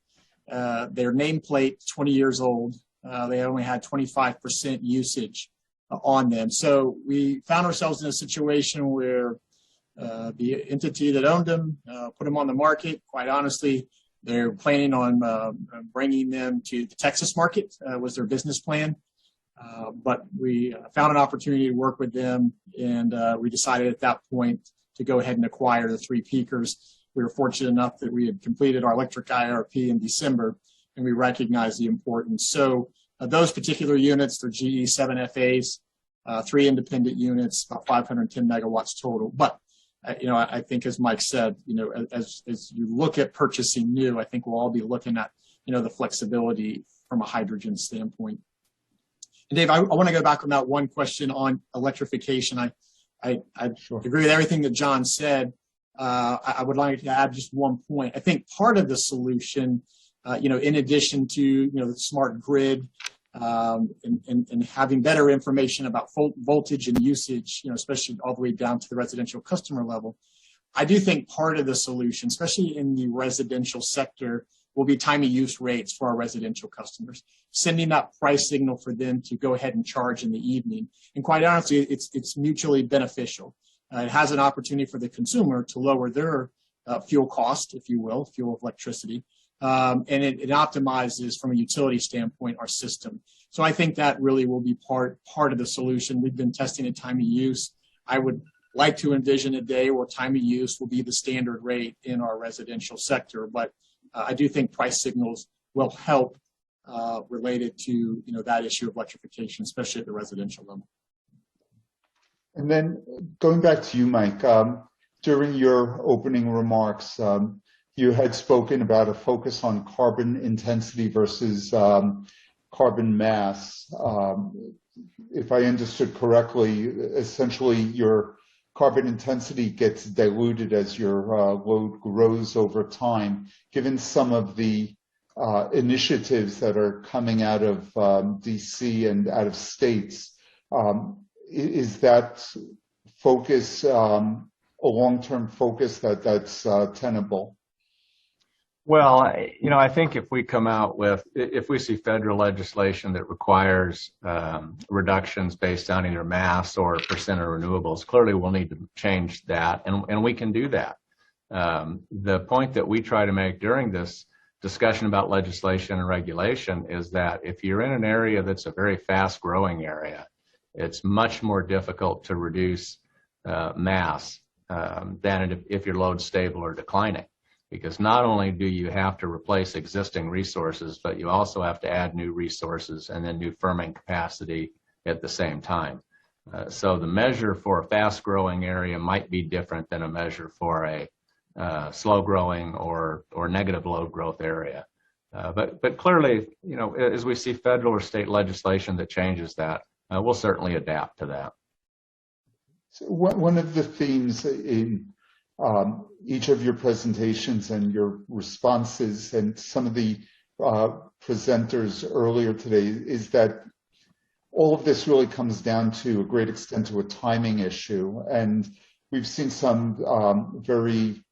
S7: their nameplate, 20 years old, they only had 25% usage on them. So we found ourselves in a situation where the entity that owned them put them on the market. Quite honestly, they're planning on bringing them to the Texas market, was their business plan. But we found an opportunity to work with them, and we decided at that point to go ahead and acquire the 3 peakers. We were fortunate enough that we had completed our electric IRP in December, and we recognized the importance. So those particular units, they're GE 7FAs, 3 independent units, about 510 megawatts total. But I think, as Mike said, as you look at purchasing new, I think we'll all be looking at, the flexibility from a hydrogen standpoint. And Dave, I want to go back on that one question on electrification. I
S6: Sure.
S7: agree with everything that John said. I would like to add just one point. I think part of the solution, in addition to, the smart grid, and having better information about voltage and usage, especially all the way down to the residential customer level. I do think part of the solution, especially in the residential sector, will be time of use rates for our residential customers, sending that price signal for them to go ahead and charge in the evening. And quite honestly, it's mutually beneficial. It has an opportunity for the consumer to lower their fuel cost, if you will, fuel of electricity. And it optimizes, from a utility standpoint, our system. So I think that really will be part of the solution. We've been testing a time of use. I would like to envision a day where time of use will be the standard rate in our residential sector, but I do think price signals will help related to that issue of electrification, especially at the residential level.
S6: And then going back to you, Mike, during your opening remarks, you had spoken about a focus on carbon intensity versus carbon mass. If I understood correctly, essentially your carbon intensity gets diluted as your load grows over time. Given some of the initiatives that are coming out of DC and out of states, is that focus a long-term focus that's tenable?
S8: Well, I think if we see federal legislation that requires reductions based on either mass or percent of renewables, clearly we'll need to change that, and we can do that. The point that we try to make during this discussion about legislation and regulation is that if you're in an area that's a very fast-growing area, it's much more difficult to reduce mass than if your load's stable or declining. Because not only do you have to replace existing resources, but you also have to add new resources and then new firming capacity at the same time. So the measure for a fast-growing area might be different than a measure for a slow-growing or negative load growth area. But clearly, as we see federal or state legislation that changes that, we'll certainly adapt to that.
S6: So one of the themes in each of your presentations and your responses and some of the presenters earlier today is that all of this really comes down to a great extent to a timing issue. And we've seen some very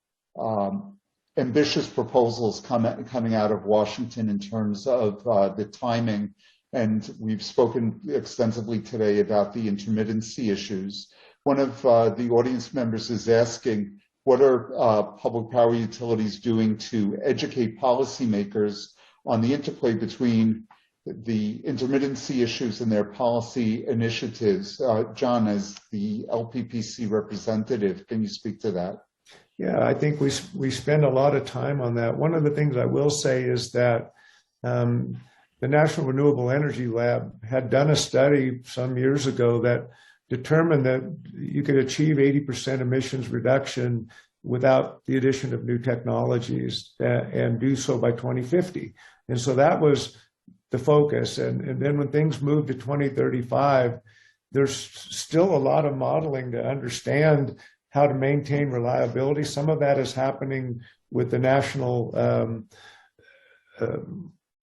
S6: ambitious proposals coming out of Washington in terms of the timing. And we've spoken extensively today about the intermittency issues. One of the audience members is asking, what are public power utilities doing to educate policymakers on the interplay between the intermittency issues and their policy initiatives? John, as the LPPC representative, can you speak to that?
S9: Yeah, I think we spend a lot of time on that. One of the things I will say is that the National Renewable Energy Lab had done a study some years ago that determined that you could achieve 80% emissions reduction without the addition of new technologies and do so by 2050. And so that was the focus. And then when things moved to 2035, there's still a lot of modeling to understand how to maintain reliability. Some of that is happening with the National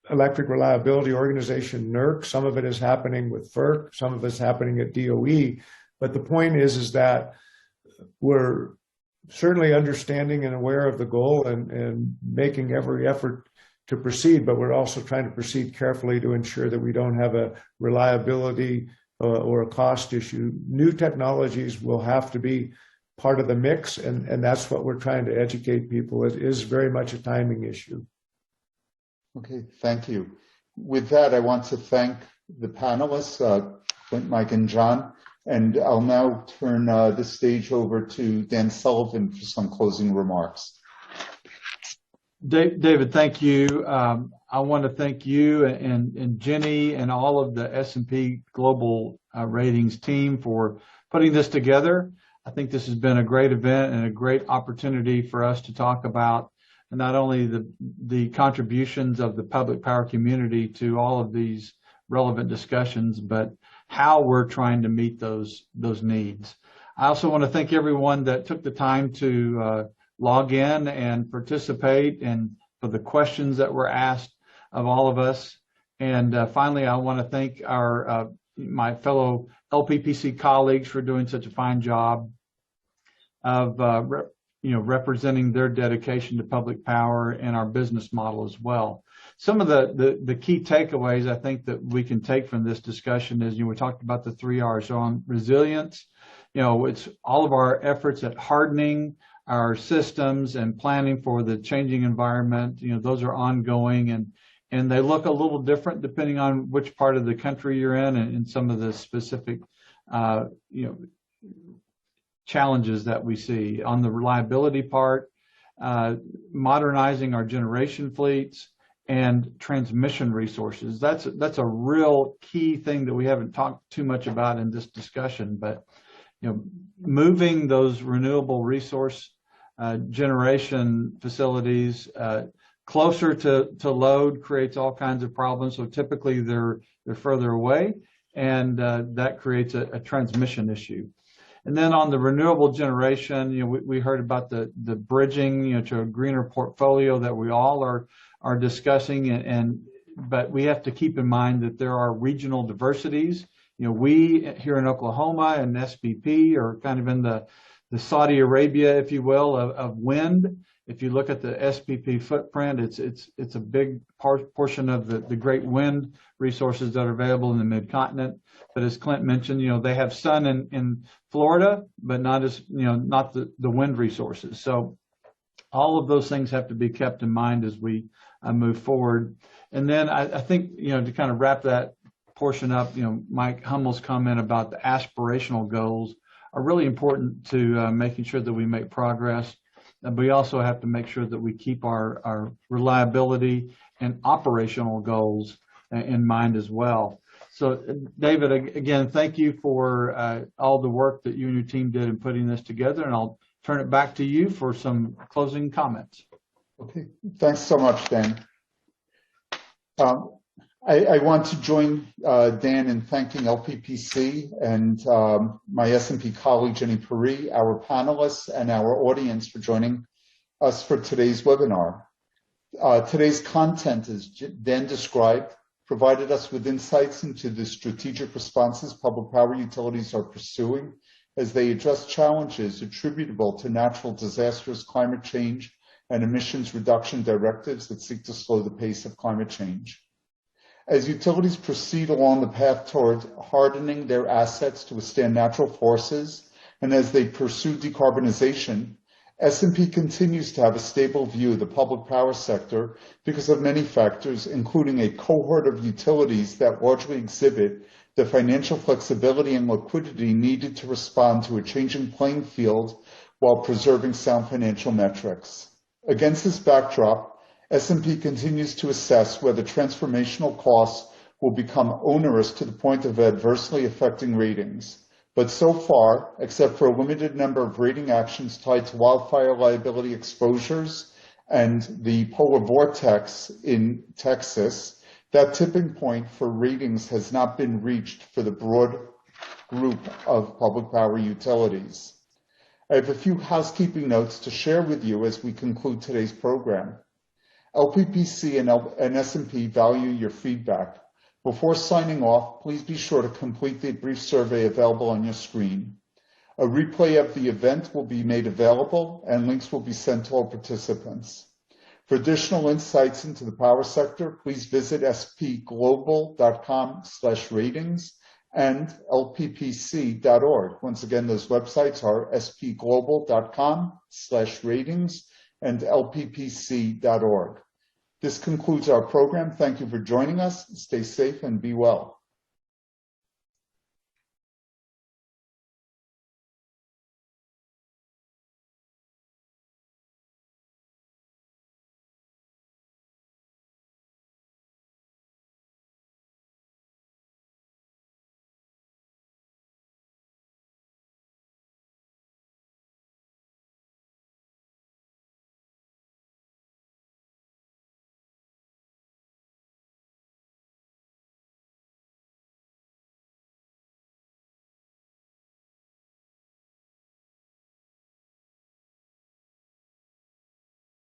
S9: Electric Reliability Organization, NERC. Some of it is happening with FERC. Some of it's happening at DOE. But the point is that we're certainly understanding and aware of the goal and making every effort to proceed, but we're also trying to proceed carefully to ensure that we don't have a reliability or a cost issue. New technologies will have to be part of the mix, and that's what we're trying to educate people. It is very much a timing issue.
S6: Okay, thank you. With that, I want to thank the panelists, Clint, Mike, and John, and I'll now turn the stage over to Dan Sullivan for some closing remarks.
S5: David, thank you. I want to thank you and Jenny and all of the S&P Global Ratings team for putting this together. I think this has been a great event and a great opportunity for us to talk about not only the contributions of the public power community to all of these relevant discussions, but how we're trying to meet those needs. I also want to thank everyone that took the time to log in and participate and for the questions that were asked of all of us. And finally, I want to thank my fellow LPPC colleagues for doing such a fine job of representing their dedication to public power and our business model as well. Some of the key takeaways I think that we can take from this discussion is, we talked about the 3 R's. So on resilience, it's all of our efforts at hardening our systems and planning for the changing environment. Those are ongoing and they look a little different depending on which part of the country you're in and some of the specific, challenges that we see. On the reliability part, modernizing our generation fleets and transmission resources. That's a real key thing that we haven't talked too much about in this discussion, but moving those renewable resource generation facilities closer to load creates all kinds of problems. So typically they're further away, and that creates a transmission issue. And then on the renewable generation, we heard about the bridging, to a greener portfolio that we all are discussing, but we have to keep in mind that there are regional diversities. We here in Oklahoma and SPP are kind of in the Saudi Arabia, if you will, of wind. If you look at the SPP footprint, it's a big portion of the great wind resources that are available in the mid-continent. But as Clint mentioned, they have sun in Florida, but not the wind resources. So all of those things have to be kept in mind as we move forward. And then I think, to kind of wrap that portion up, Mike Hummel's comment about the aspirational goals are really important to making sure that we make progress. But we also have to make sure that we keep our reliability and operational goals in mind as well. So, David, again, thank you for all the work that you and your team did in putting this together, and I'll turn it back to you for some closing comments.
S6: Okay, thanks so much, Dan. I want to join Dan in thanking LPPC and my S&P colleague, Jenny Puri, our panelists, and our audience for joining us for today's webinar. Today's content, as Dan described, provided us with insights into the strategic responses public power utilities are pursuing as they address challenges attributable to natural disasters, climate change, and emissions reduction directives that seek to slow the pace of climate change. As utilities proceed along the path toward hardening their assets to withstand natural forces, and as they pursue decarbonization, S&P continues to have a stable view of the public power sector because of many factors, including a cohort of utilities that largely exhibit the financial flexibility and liquidity needed to respond to a changing playing field while preserving sound financial metrics. Against this backdrop, S&P continues to assess whether transformational costs will become onerous to the point of adversely affecting ratings. But so far, except for a limited number of rating actions tied to wildfire liability exposures and the polar vortex in Texas, that tipping point for ratings has not been reached for the broad group of public power utilities. I have a few housekeeping notes to share with you as we conclude today's program. LPPC and S&P value your feedback. Before signing off, please be sure to complete the brief survey available on your screen. A replay of the event will be made available and links will be sent to all participants. For additional insights into the power sector, please visit spglobal.com/ratings and lppc.org. Once again, those websites are spglobal.com/ratings and lppc.org. This concludes our program. Thank you for joining us. Stay safe and be well.